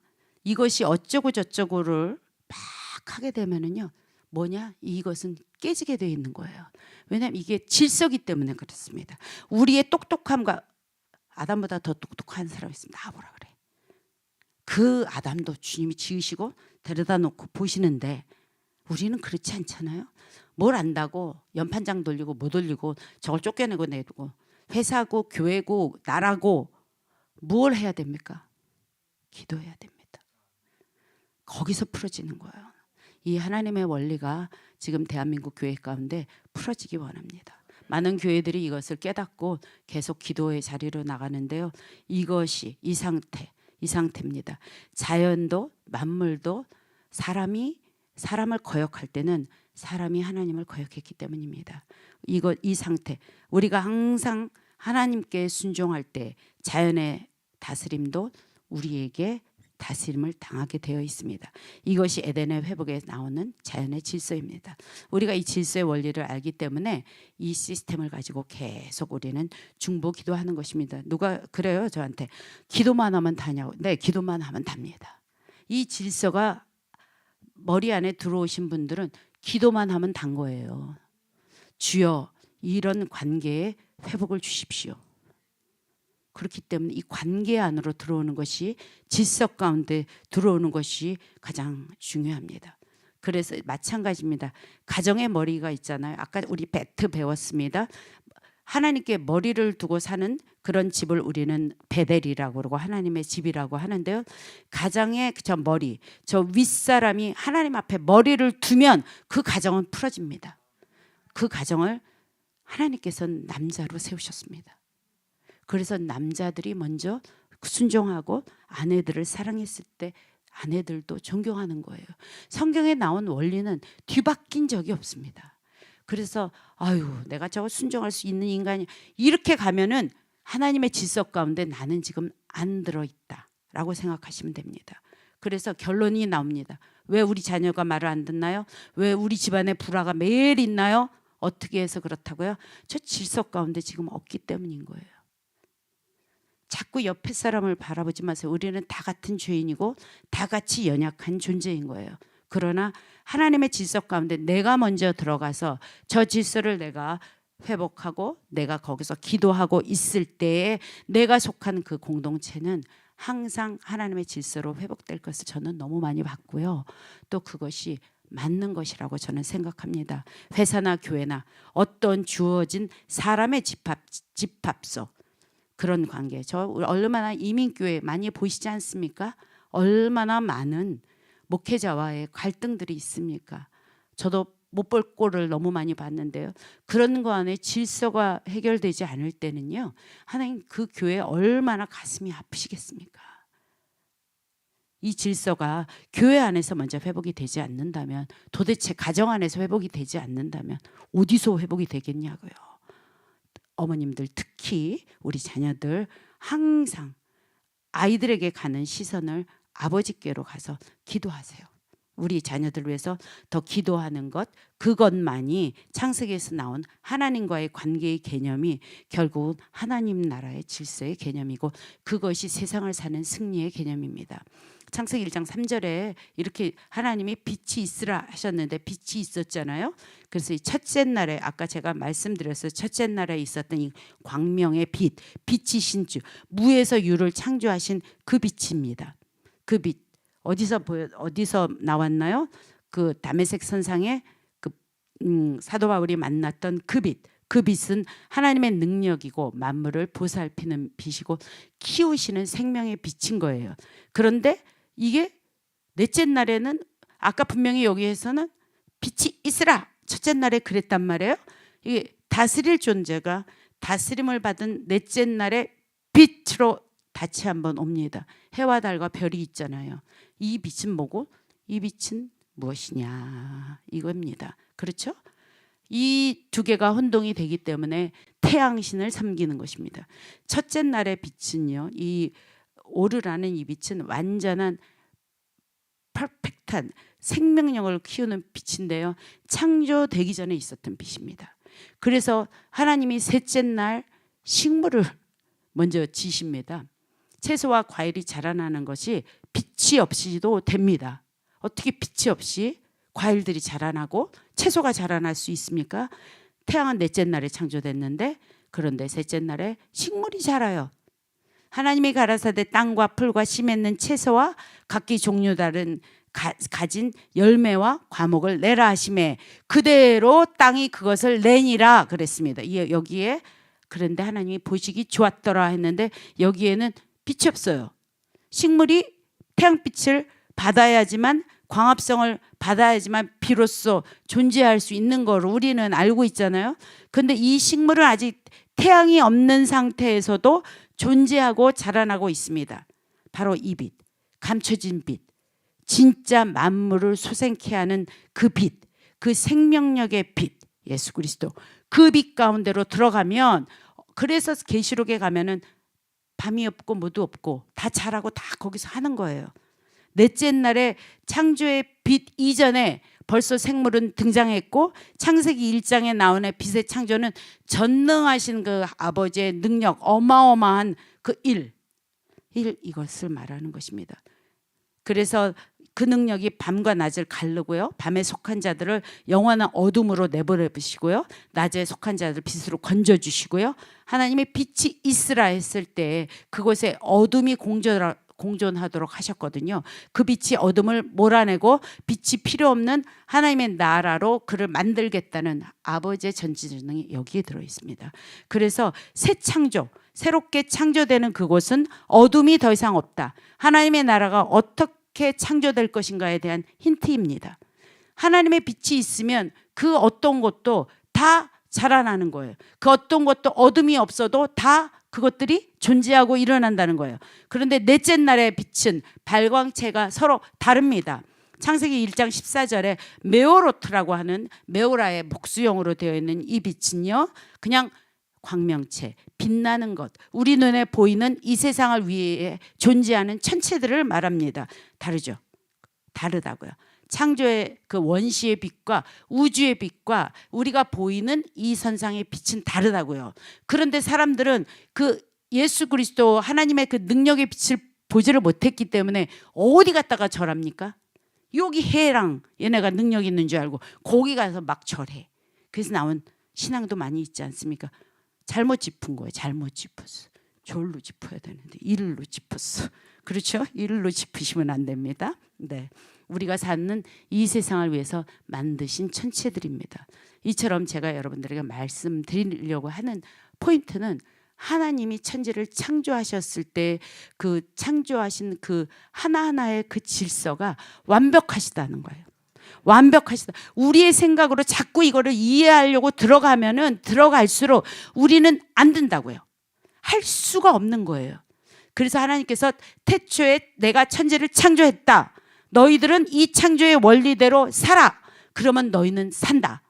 이것이 어쩌고 저쩌고를 막 하게 되면은요, 뭐냐? 이것은 깨지게 되어 있는 거예요. 왜냐하면 이게 질서기 때문에 그렇습니다. 우리의 똑똑함과 아담보다 더 똑똑한 사람이 있으면 나와보라 그래. 그 아담도 주님이 지으시고 데려다 놓고 보시는데 우리는 그렇지 않잖아요. 뭘 안다고 연판장 돌리고 못 돌리고 저걸 쫓겨내고 내두고 회사고 교회고 나라고 뭘 해야 됩니까? 기도해야 됩니다. 거기서 풀어지는 거예요. 이 하나님의 원리가 지금 대한민국 교회 가운데 풀어지기 원합니다. 많은 교회들이 이것을 깨닫고 계속 기도의 자리로 나가는데요. 이것이 이 상태입니다. 자연도 만물도 사람을 거역할 때는 사람이 하나님을 거역했기 때문입니다. 이 상태, 우리가 항상 하나님께 순종할 때 자연의 다스림도 우리에게 다스림을 당하게 되어 있습니다. 이것이 에덴의 회복에 나오는 자연의 질서입니다. 우리가 이 질서의 원리를 알기 때문에 이 시스템을 가지고 계속 우리는 중보 기도하는 것입니다. 누가 그래요 저한테 기도만 하면 다냐고. 네, 기도만 하면 답니다. 이 질서가 머리 안에 들어오신 분들은 기도만 하면 단 거예요. 주여 이런 관계에 회복을 주십시오. 그렇기 때문에 이 관계 안으로 들어오는 것이, 질서 가운데 들어오는 것이 가장 중요합니다. 그래서 마찬가지입니다. 가정의 머리가 있잖아요. 아까 우리 베트 배웠습니다. 하나님께 머리를 두고 사는 그런 집을 우리는 베델이라고 그러고 하나님의 집이라고 하는데요. 가정의 저 머리, 저 윗사람이 하나님 앞에 머리를 두면 그 가정은 풀어집니다. 그 가정을 하나님께서는 남자로 세우셨습니다. 그래서 남자들이 먼저 순종하고 아내들을 사랑했을 때 아내들도 존경하는 거예요. 성경에 나온 원리는 뒤바뀐 적이 없습니다. 그래서 아유 내가 저거 순종할 수 있는 인간이 이렇게 가면은 하나님의 질서 가운데 나는 지금 안 들어있다라고 생각하시면 됩니다. 그래서 결론이 나옵니다. 왜 우리 자녀가 말을 안 듣나요? 왜 우리 집안에 불화가 매일 있나요? 어떻게 해서 그렇다고요? 저 질서 가운데 지금 없기 때문인 거예요. 자꾸 옆에 사람을 바라보지 마세요. 우리는 다 같은 죄인이고 다 같이 연약한 존재인 거예요. 그러나 하나님의 질서 가운데 내가 먼저 들어가서 저 질서를 내가 회복하고 내가 거기서 기도하고 있을 때에 내가 속한 그 공동체는 항상 하나님의 질서로 회복될 것을 저는 너무 많이 봤고요. 또 그것이 맞는 것이라고 저는 생각합니다. 회사나 교회나 어떤 주어진 사람의 집합소 그런 관계. 저 얼마나 이민교회 많이 보시지 않습니까? 얼마나 많은 목회자와의 갈등들이 있습니까? 저도 못 볼 꼴을 너무 많이 봤는데요. 그런 거 안에 질서가 해결되지 않을 때는요. 하나님 그 교회 얼마나 가슴이 아프시겠습니까? 이 질서가 교회 안에서 먼저 회복이 되지 않는다면, 도대체 가정 안에서 회복이 되지 않는다면 어디서 회복이 되겠냐고요. 어머님들 특히 우리 자녀들 항상 아이들에게 가는 시선을 아버지께로 가서 기도하세요. 우리 자녀들 위해서 더 기도하는 것, 그것만이 창세기에서 나온 하나님과의 관계의 개념이 결국은 하나님 나라의 질서의 개념이고 그것이 세상을 사는 승리의 개념입니다. 창세기 1장 3절에 이렇게 하나님이 빛이 있으라 하셨는데 빛이 있었잖아요. 그래서 이 첫째 날에 아까 제가 말씀드렸어요. 첫째 날에 있었던 이 광명의 빛이신 주, 무에서 유를 창조하신 그 빛입니다. 그 빛 어디서 나왔나요? 그 다메섹 선상에 그 사도 바울이 만났던 그 빛. 그 빛은 하나님의 능력이고 만물을 보살피는 빛이고 키우시는 생명의 빛인 거예요. 그런데 이게 넷째 날에는 아까 분명히 여기에서는 빛이 있으라. 첫째 날에 그랬단 말이에요. 이게 다스릴 존재가 다스림을 받은 넷째 날에 빛으로 다시 한번 옵니다. 해와 달과 별이 있잖아요. 이 빛은 뭐고 이 빛은 무엇이냐 이겁니다. 그렇죠? 이 두 개가 혼동이 되기 때문에 태양신을 섬기는 것입니다. 첫째 날의 빛은요, 이 오르라는 이 빛은 완전한 퍼펙트한 생명력을 키우는 빛인데요, 창조되기 전에 있었던 빛입니다. 그래서 하나님이 셋째 날 식물을 먼저 지십니다. 채소와 과일이 자라나는 것이 빛이 없이도 됩니다. 어떻게 빛이 없이 과일들이 자라나고 채소가 자라날 수 있습니까? 태양은 넷째 날에 창조됐는데, 그런데 셋째 날에 식물이 자라요. 하나님이 가라사대 땅과 풀과 씨 맺는 채소와 각기 종류 다른 가진 열매와 과목을 내라 하시매 그대로 땅이 그것을 내니라 그랬습니다. 여기에 그런데 하나님이 보시기 좋았더라 했는데 여기에는 빛이 없어요. 식물이 태양빛을 받아야지만, 광합성을 받아야지만 비로소 존재할 수 있는 걸 우리는 알고 있잖아요. 근데 이 식물은 아직 태양이 없는 상태에서도 존재하고 자라나고 있습니다. 바로 이 빛, 감춰진 빛, 진짜 만물을 소생케 하는 그 빛, 그 생명력의 빛, 예수 그리스도, 그 빛 가운데로 들어가면, 그래서 계시록에 가면은 밤이 없고 모두 없고 다 자라고 다 거기서 하는 거예요. 넷째 날에 창조의 빛 이전에 벌써 생물은 등장했고, 창세기 1장에 나오는 빛의 창조는 전능하신 그 아버지의 능력, 어마어마한 그 이것을 말하는 것입니다. 그래서 그 능력이 밤과 낮을 가르고요, 밤에 속한 자들을 영원한 어둠으로 내버려두시고요, 낮에 속한 자들을 빛으로 건져주시고요, 하나님의 빛이 있으라 했을 때 그곳에 어둠이 공존하도록 하셨거든요. 그 빛이 어둠을 몰아내고 빛이 필요 없는 하나님의 나라로 그를 만들겠다는 아버지의 전지전능이 여기에 들어 있습니다. 그래서 새 창조, 새롭게 창조되는 그곳은 어둠이 더 이상 없다. 하나님의 나라가 어떻게 창조될 것인가에 대한 힌트입니다. 하나님의 빛이 있으면 그 어떤 것도 다 자라나는 거예요. 그 어떤 것도 어둠이 없어도 다 그것들이 존재하고 일어난다는 거예요. 그런데 넷째 날의 빛은 발광체가 서로 다릅니다. 창세기 1장 14절에 메오로트라고 하는 메오라의 복수형으로 되어 있는 이 빛은요, 그냥 광명체, 빛나는 것, 우리 눈에 보이는 이 세상을 위해 존재하는 천체들을 말합니다. 다르죠? 다르다고요. 창조의 그 원시의 빛과 우주의 빛과 우리가 보이는 이 선상의 빛은 다르다고요. 그런데 사람들은 그 예수 그리스도 하나님의 그 능력의 빛을 보지를 못했기 때문에 어디 갔다가 절합니까? 여기 해랑 얘네가 능력 있는 줄 알고 거기 가서 막 절해. 그래서 나온 신앙도 많이 있지 않습니까? 잘못 짚은 거예요. 잘못 짚었어. 졸로 짚어야 되는데 일로 짚었어. 그렇죠? 일로 짚으시면 안 됩니다. 네. 우리가 사는 이 세상을 위해서 만드신 천체들입니다. 이처럼 제가 여러분들에게 말씀드리려고 하는 포인트는, 하나님이 천지를 창조하셨을 때 그 창조하신 그 하나하나의 그 질서가 완벽하시다는 거예요. 완벽하시다. 우리의 생각으로 자꾸 이거를 이해하려고 들어가면은 들어갈수록 우리는 안 된다고요. 할 수가 없는 거예요. 그래서 하나님께서 태초에 내가 천지를 창조했다. 너희들은 이 창조의 원리대로 살아. 그러면 너희는 산다.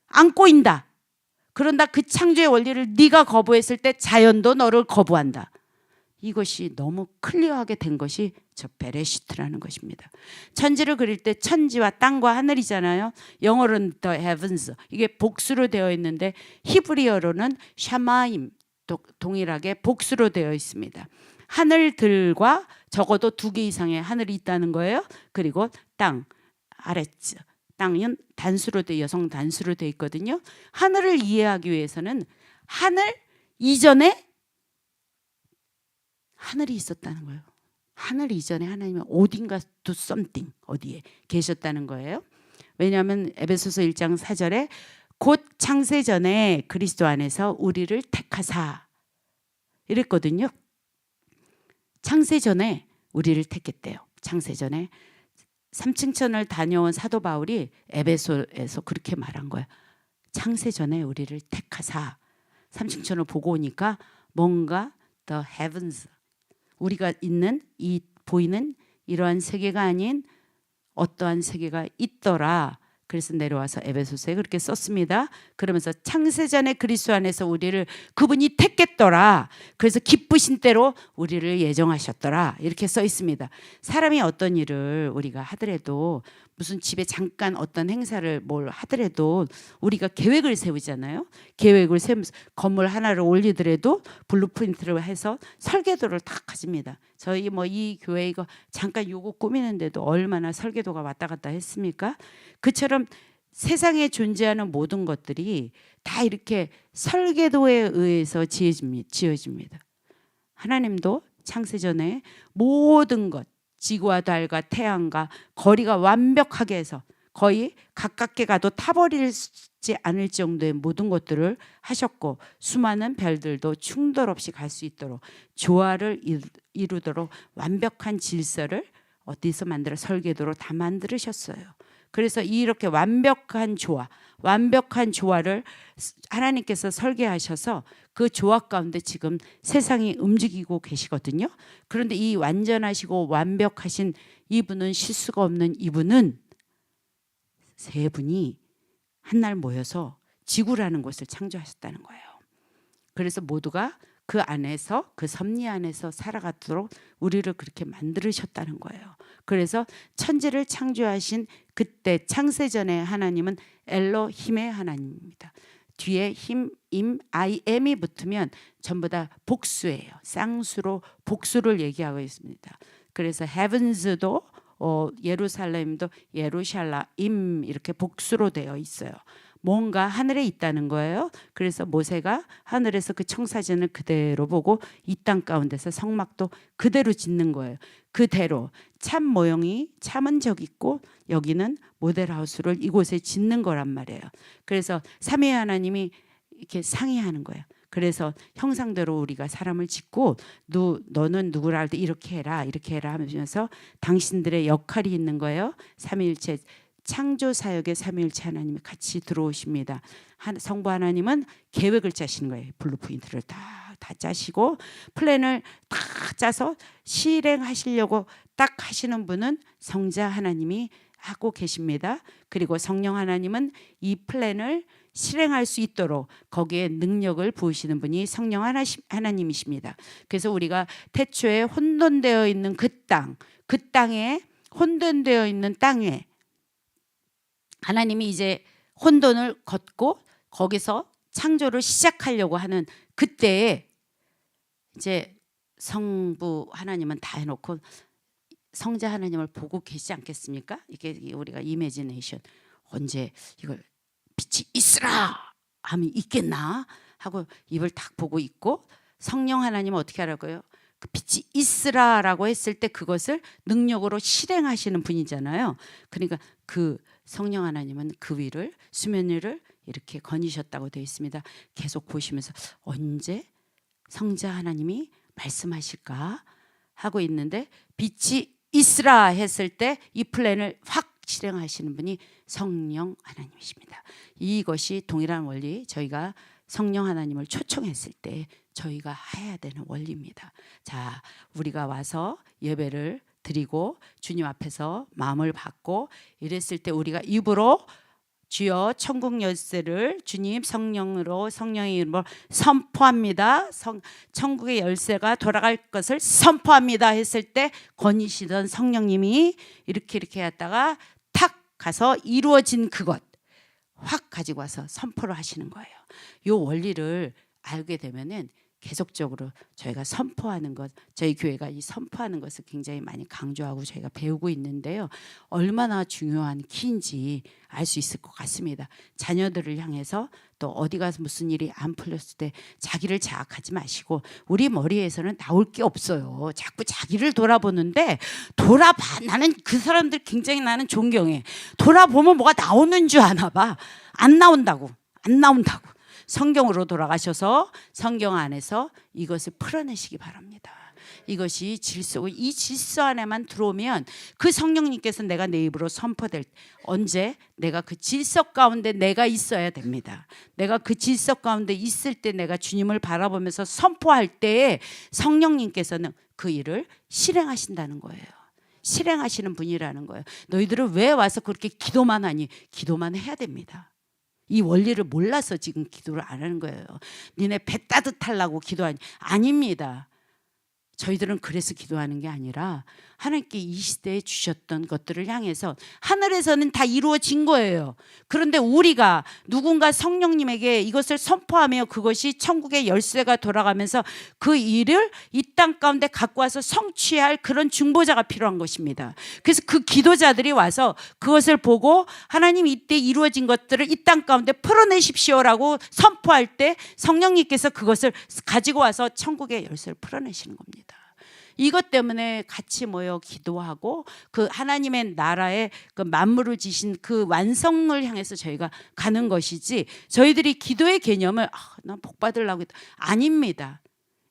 안 꼬인다. 그런다 그 창조의 원리를 네가 거부했을 때 자연도 너를 거부한다. 이것이 너무 클리어하게 된 것이 저 베레시트라는 것입니다. 천지를 그릴 때 천지와 땅과 하늘이잖아요. 영어로는 the heavens, 이게 복수로 되어 있는데 히브리어로는 샤마임, 동일하게 복수로 되어 있습니다. 하늘들과 적어도 2개 이상의 하늘이 있다는 거예요. 그리고 땅, 아레츠, 땅은 단수로 여성 단수로 되어 있거든요. 하늘을 이해하기 위해서는 하늘 이전에 하늘이 있었다는 거예요. 하늘 이전에 하나님은 어딘가 to something, 어디에 계셨다는 거예요. 왜냐하면 에베소서 1장 4절에 곧 창세 전에 그리스도 안에서 우리를 택하사 이랬거든요. 창세 전에 우리를 택했대요. 창세 전에 삼층천을 다녀온 사도 바울이 에베소에서 그렇게 말한 거예요. 창세 전에 우리를 택하사. 삼층천을 보고 오니까 뭔가 the heavens, 우리가 있는 이 보이는 이러한 세계가 아닌 어떠한 세계가 있더라. 그래서 내려와서 에베소서에 그렇게 썼습니다. 그러면서 창세전에 그리스도 안에서 우리를 그분이 택했더라. 그래서 기쁘신 때로 우리를 예정하셨더라. 이렇게 써 있습니다. 사람이 어떤 일을 우리가 하더라도, 무슨 집에 잠깐 어떤 행사를 뭘 하더라도 우리가 계획을 세우잖아요. 계획을 세우면서 건물 하나를 올리더라도 블루프린트를 해서 설계도를 다 가집니다. 저희 뭐 이 교회 이거 잠깐 요거 꾸미는데도 얼마나 설계도가 왔다 갔다 했습니까? 그처럼 세상에 존재하는 모든 것들이 다 이렇게 설계도에 의해서 지어집니다. 하나님도 창세전에 모든 것, 지구와 달과 태양과 거리가 완벽하게 해서 거의 가깝게 가도 타버리지 않을 정도의 모든 것들을 하셨고, 수많은 별들도 충돌 없이 갈 수 있도록 조화를 이루도록 완벽한 질서를 어디서 만들어 설계도로 다 만들으셨어요. 그래서 이렇게 완벽한 조화를 하나님께서 설계하셔서 그 조화 가운데 지금 세상이 움직이고 계시거든요. 그런데 이 완전하시고 완벽하신 이분은, 실수가 없는 이분은 세 분이 한날 모여서 지구라는 곳을 창조하셨다는 거예요. 그래서 모두가 그 안에서, 그 섭리 안에서 살아가도록 우리를 그렇게 만들으셨다는 거예요. 그래서 천지를 창조하신 그때 창세전에 하나님은 엘로힘의 하나님입니다. 뒤에 힘, 임, I am이 붙으면 전부 다 복수예요. 쌍수로 복수를 얘기하고 있습니다. 그래서 heavens도 예루살렘도 예루샬라임 이렇게 복수로 되어 있어요. 뭔가 하늘에 있다는 거예요. 그래서 모세가 하늘에서 그 청사진을 그대로 보고 이 땅 가운데서 성막도 그대로 짓는 거예요. 그대로 참 모형이 참은 적 있고 여기는 모델하우스를 이곳에 짓는 거란 말이에요. 그래서 삼위 하나님이 이렇게 상의하는 거예요. 그래서 형상대로 우리가 사람을 짓고 너는 누구를 할 때 이렇게 해라 이렇게 해라 하면서 당신들의 역할이 있는 거예요. 삼위일체 창조 사역에 삼위일체 하나님이 같이 들어오십니다. 성부 하나님은 계획을 짜시는 거예요. 블루프린트를 다 짜시고 플랜을 다 짜서 실행하시려고 딱 하시는 분은 성자 하나님이 하고 계십니다. 그리고 성령 하나님은 이 플랜을 실행할 수 있도록 거기에 능력을 부으시는 분이 성령 하나님이십니다. 그래서 우리가 태초에 혼돈되어 있는 그 땅에 혼돈되어 있는 땅에 하나님이 이제 혼돈을 걷고 거기서 창조를 시작하려고 하는 그때에 이제 성부 하나님은 다 해놓고 성자 하나님을 보고 계시지 않겠습니까? 이게 우리가 이미지네이션, 언제 이걸 빛이 있으라 하면 있겠나 하고 입을 딱 보고 있고, 성령 하나님은 어떻게 하라고요? 그 빛이 있으라라고 했을 때 그것을 능력으로 실행하시는 분이잖아요. 그러니까 그 성령 하나님은 그 위를 수면 위를 이렇게 거니셨다고 되어 있습니다. 계속 보시면서 언제 성자 하나님이 말씀하실까 하고 있는데, 빛이 있으라 했을 때 이 플랜을 확 실행하시는 분이 성령 하나님이십니다. 이것이 동일한 원리, 저희가 성령 하나님을 초청했을 때 저희가 해야 되는 원리입니다. 자, 우리가 와서 예배를 드리고 주님 앞에서 마음을 받고 이랬을 때 우리가 입으로 주여 천국 열쇠를 주님 성령으로, 성령의 이름으로 선포합니다. 천국의 열쇠가 돌아갈 것을 선포합니다 했을 때 거니시던 성령님이 이렇게 했다가 탁 가서 이루어진 그것 확 가지고 와서 선포를 하시는 거예요. 이 원리를 알게 되면은 계속적으로 저희가 선포하는 것, 저희 교회가 이 선포하는 것을 굉장히 많이 강조하고 저희가 배우고 있는데요. 얼마나 중요한 키인지 알 수 있을 것 같습니다. 자녀들을 향해서 또 어디 가서 무슨 일이 안 풀렸을 때 자기를 자학하지 마시고, 우리 머리에서는 나올 게 없어요. 자꾸 자기를 돌아보는데, 돌아봐. 나는 그 사람들 굉장히 나는 존경해. 돌아보면 뭐가 나오는 줄 아나 봐. 안 나온다고. 성경으로 돌아가셔서 성경 안에서 이것을 풀어내시기 바랍니다. 이것이 질서고 이 질서 안에만 들어오면 그 성령님께서 내가 내 입으로 선포될 언제 내가 그 질서 가운데 내가 있어야 됩니다. 내가 그 질서 가운데 있을 때 내가 주님을 바라보면서 선포할 때에 성령님께서는 그 일을 실행하신다는 거예요. 실행하시는 분이라는 거예요. 너희들은 왜 와서 그렇게 기도만 하니? 기도만 해야 됩니다. 이 원리를 몰라서 지금 기도를 안 하는 거예요. 니네 배 따뜻하려고 기도하니? 아닙니다. 저희들은 그래서 기도하는 게 아니라 하나님께 이 시대에 주셨던 것들을 향해서 하늘에서는 다 이루어진 거예요. 그런데 우리가 누군가 성령님에게 이것을 선포하며 그것이 천국의 열쇠가 돌아가면서 그 일을 이 땅 가운데 갖고 와서 성취할 그런 중보자가 필요한 것입니다. 그래서 그 기도자들이 와서 그것을 보고 하나님 이때 이루어진 것들을 이 땅 가운데 풀어내십시오라고 선포할 때 성령님께서 그것을 가지고 와서 천국의 열쇠를 풀어내시는 겁니다. 이것 때문에 같이 모여 기도하고 그 하나님의 나라의 그 만물을 지신 그 완성을 향해서 저희가 가는 것이지, 저희들이 기도의 개념을 난 복 받으려고 했다. 아닙니다.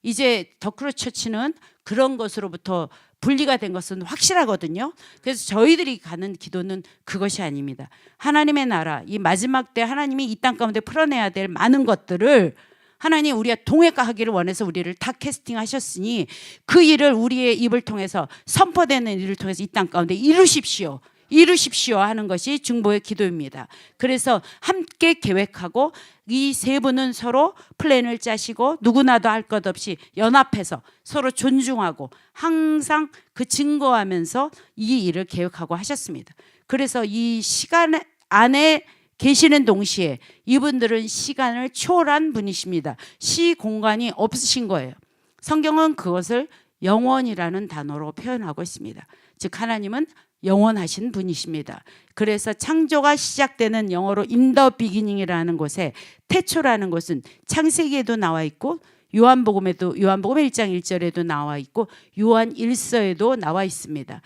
이제 더크로처치는 그런 것으로부터 분리가 된 것은 확실하거든요. 그래서 저희들이 가는 기도는 그것이 아닙니다. 하나님의 나라, 이 마지막 때 하나님이 이 땅 가운데 풀어내야 될 많은 것들을 하나님 우리가 동역하기를 원해서 우리를 다 캐스팅하셨으니 그 일을 우리의 입을 통해서 선포되는 일을 통해서 이 땅 가운데 이루십시오. 이루십시오 하는 것이 중보의 기도입니다. 그래서 함께 계획하고 이 세 분은 서로 플랜을 짜시고 누구나도 할 것 없이 연합해서 서로 존중하고 항상 그 증거하면서 이 일을 계획하고 하셨습니다. 그래서 이 시간 안에 계시는 동시에 이분들은 시간을 초월한 분이십니다. 시 공간이 없으신 거예요. 성경은 그것을 영원이라는 단어로 표현하고 있습니다. 즉 하나님은 영원하신 분이십니다. 그래서 창조가 시작되는 영어로 in the beginning이라는 곳에 태초라는 것은 창세기에도 나와 있고 요한복음 1장 1절에도 나와 있고 요한 1서에도 나와 있습니다.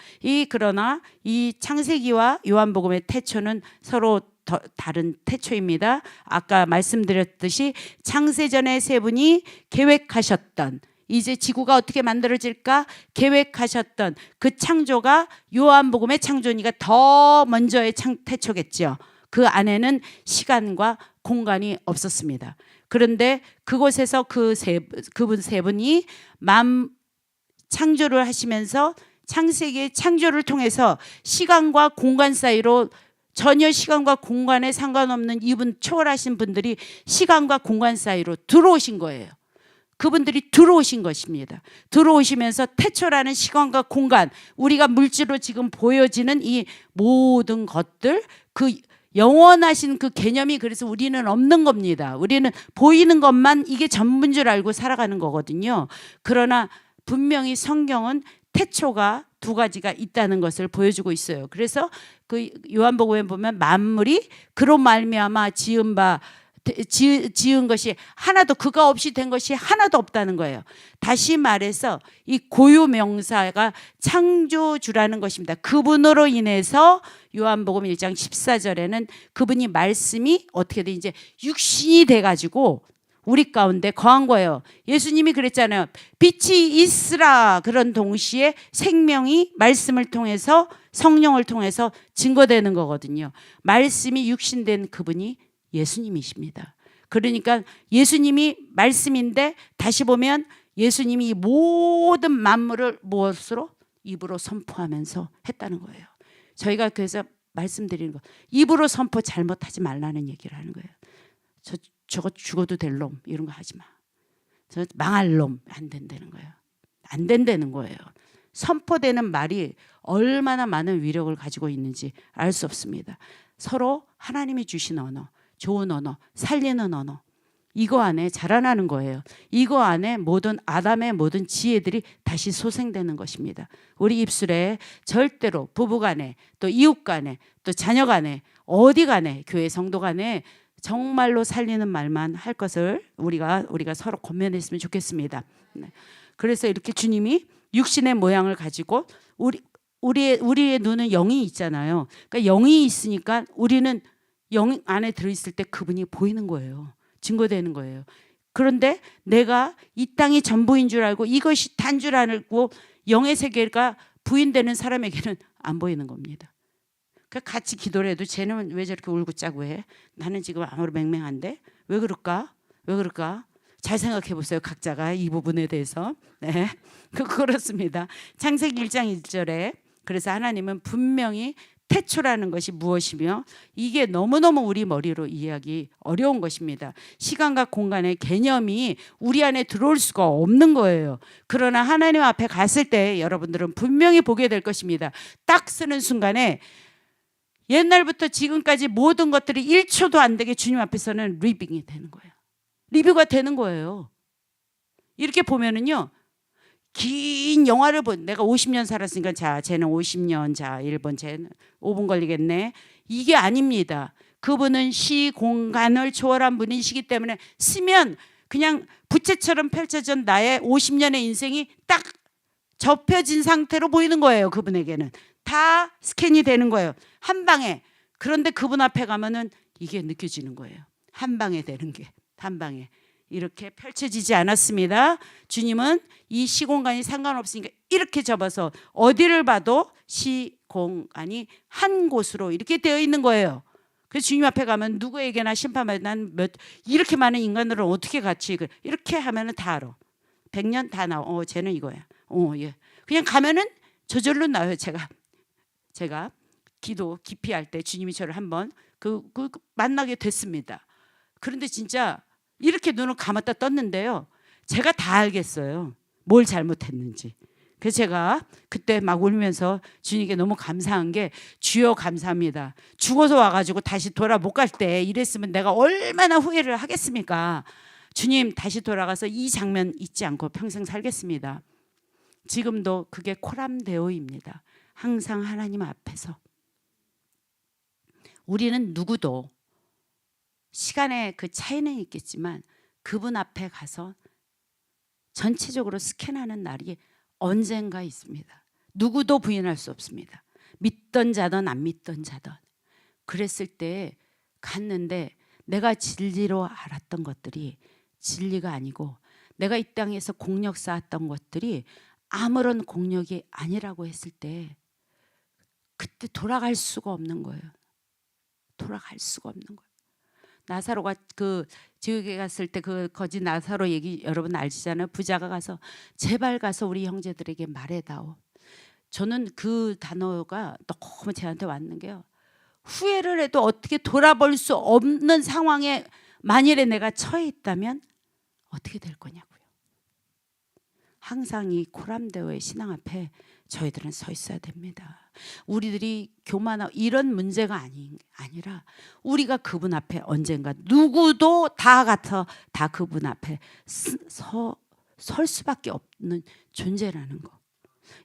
그러나 이 창세기와 요한복음의 태초는 서로 다른 태초입니다. 아까 말씀드렸듯이 창세전에 세 분이 계획하셨던, 이제 지구가 어떻게 만들어질까 계획하셨던 그 창조가 요한복음의 창조니까 더 먼저의 태초겠죠. 그 안에는 시간과 공간이 없었습니다. 그런데 그곳에서 그분 세 분이 창조를 하시면서 창세기의 창조를 통해서 시간과 공간 사이로 전혀 시간과 공간에 상관없는 이분 초월하신 분들이 시간과 공간 사이로 들어오신 거예요. 그분들이 들어오신 것입니다. 들어오시면서 태초라는 시간과 공간, 우리가 물질로 지금 보여지는 이 모든 것들, 그 영원하신 그 개념이 그래서 우리는 없는 겁니다. 우리는 보이는 것만 이게 전부인 줄 알고 살아가는 거거든요. 그러나 분명히 성경은 태초가 두 가지가 있다는 것을 보여주고 있어요. 그래서 그 요한복음에 보면 만물이 그로 말미암아 지은 것이 하나도, 그가 없이 된 것이 하나도 없다는 거예요. 다시 말해서 이 고유 명사가 창조주라는 것입니다. 그분으로 인해서 요한복음 1장 14절에는 그분이 말씀이 어떻게 돼 이제 육신이 돼가지고 우리 가운데 거한 거예요. 예수님이 그랬잖아요. 빛이 있으라. 그런 동시에 생명이 말씀을 통해서, 성령을 통해서 증거되는 거거든요. 말씀이 육신된 그분이 예수님이십니다. 그러니까 예수님이 말씀인데 다시 보면 예수님이 모든 만물을 무엇으로? 입으로 선포하면서 했다는 거예요. 저희가 그래서 말씀드리는 거, 입으로 선포 잘못하지 말라는 얘기를 하는 거예요. 저거 죽어도 될 놈 이런 거 하지 마. 저 망할 놈 안 된다는 거예요. 안 된다는 거예요. 선포되는 말이 얼마나 많은 위력을 가지고 있는지 알 수 없습니다. 서로 하나님이 주신 언어, 좋은 언어, 살리는 언어, 이거 안에 자라나는 거예요. 이거 안에 모든 아담의 모든 지혜들이 다시 소생되는 것입니다. 우리 입술에 절대로 부부간에 또 이웃간에 또 자녀간에 어디 간에 교회 성도 간에 정말로 살리는 말만 할 것을 우리가 서로 권면했으면 좋겠습니다. 네. 그래서 이렇게 주님이 육신의 모양을 가지고 우리의 눈은 영이 있잖아요. 그러니까 영이 있으니까 우리는 영 안에 들어있을 때 그분이 보이는 거예요. 증거되는 거예요. 그런데 내가 이 땅이 전부인 줄 알고 이것이 단 줄 알고 영의 세계가 부인되는 사람에게는 안 보이는 겁니다. 그러니까 같이 기도를 해도 쟤는 왜 저렇게 울고 짜고 해? 나는 지금 아무리 맹맹한데 왜 그럴까? 왜 그럴까? 잘 생각해 보세요. 각자가 이 부분에 대해서. 네. 그렇습니다. 창세기 1장 1절에 그래서 하나님은 분명히 태초라는 것이 무엇이며 이게 너무너무 우리 머리로 이해하기 어려운 것입니다. 시간과 공간의 개념이 우리 안에 들어올 수가 없는 거예요. 그러나 하나님 앞에 갔을 때 여러분들은 분명히 보게 될 것입니다. 딱 쓰는 순간에 옛날부터 지금까지 모든 것들이 1초도 안 되게 주님 앞에서는 리빙이 되는 거예요. 리뷰가 되는 거예요. 이렇게 보면은요. 긴 영화를 내가 50년 살았으니까 자 쟤는 50년 자 1번 쟤는 5분 걸리겠네. 이게 아닙니다. 그분은 시 공간을 초월한 분이시기 때문에 쓰면 그냥 부채처럼 펼쳐진 나의 50년의 인생이 딱 접혀진 상태로 보이는 거예요. 그분에게는 다 스캔이 되는 거예요. 한 방에. 그런데 그분 앞에 가면은 이게 느껴지는 거예요. 한 방에 되는 게 한 방에. 이렇게 펼쳐지지 않았습니다. 주님은 이 시공간이 상관없으니까 이렇게 접어서 어디를 봐도 시공간이 한 곳으로 이렇게 되어 있는 거예요. 그래서 주님 앞에 가면 누구에게나 심판받는 난 이렇게 많은 인간들을 어떻게 같이 이렇게 하면은 다 알아. 100년 다 나와. 쟤는 이거야. 예. 그냥 가면은 저절로 나와요. 제가 기도 깊이 할 때 주님이 저를 한번 만나게 됐습니다. 그런데 진짜 이렇게 눈을 감았다 떴는데요. 제가 다 알겠어요. 뭘 잘못했는지. 그래서 제가 그때 막 울면서 주님께 너무 감사한 게 주여 감사합니다. 죽어서 와가지고 다시 돌아 못 갈 때 이랬으면 내가 얼마나 후회를 하겠습니까? 주님 다시 돌아가서 이 장면 잊지 않고 평생 살겠습니다. 지금도 그게 코람데오입니다. 항상 하나님 앞에서. 우리는 누구도 시간의 그 차이는 있겠지만 그분 앞에 가서 전체적으로 스캔하는 날이 언젠가 있습니다. 누구도 부인할 수 없습니다. 믿던 자든 안 믿던 자든. 그랬을 때 갔는데 내가 진리로 알았던 것들이 진리가 아니고 내가 이 땅에서 공력 쌓았던 것들이 아무런 공력이 아니라고 했을 때 그때 돌아갈 수가 없는 거예요. 돌아갈 수가 없는 거예요. 나사로가 그 지옥에 갔을 때 그 거지 나사로 얘기 여러분 아시잖아요. 부자가 가서 제발 가서 우리 형제들에게 말해다오. 저는 그 단어가 너무 저한테 왔는 게요. 후회를 해도 어떻게 돌아볼 수 없는 상황에 만일에 내가 처해 있다면 어떻게 될 거냐고요. 항상 이 코람데오의 신앙 앞에 저희들은 서 있어야 됩니다. 우리들이 교만하고 이런 문제가 아니라 우리가 그분 앞에 언젠가 누구도 다 같아 다 그분 앞에 설 수밖에 없는 존재라는 거.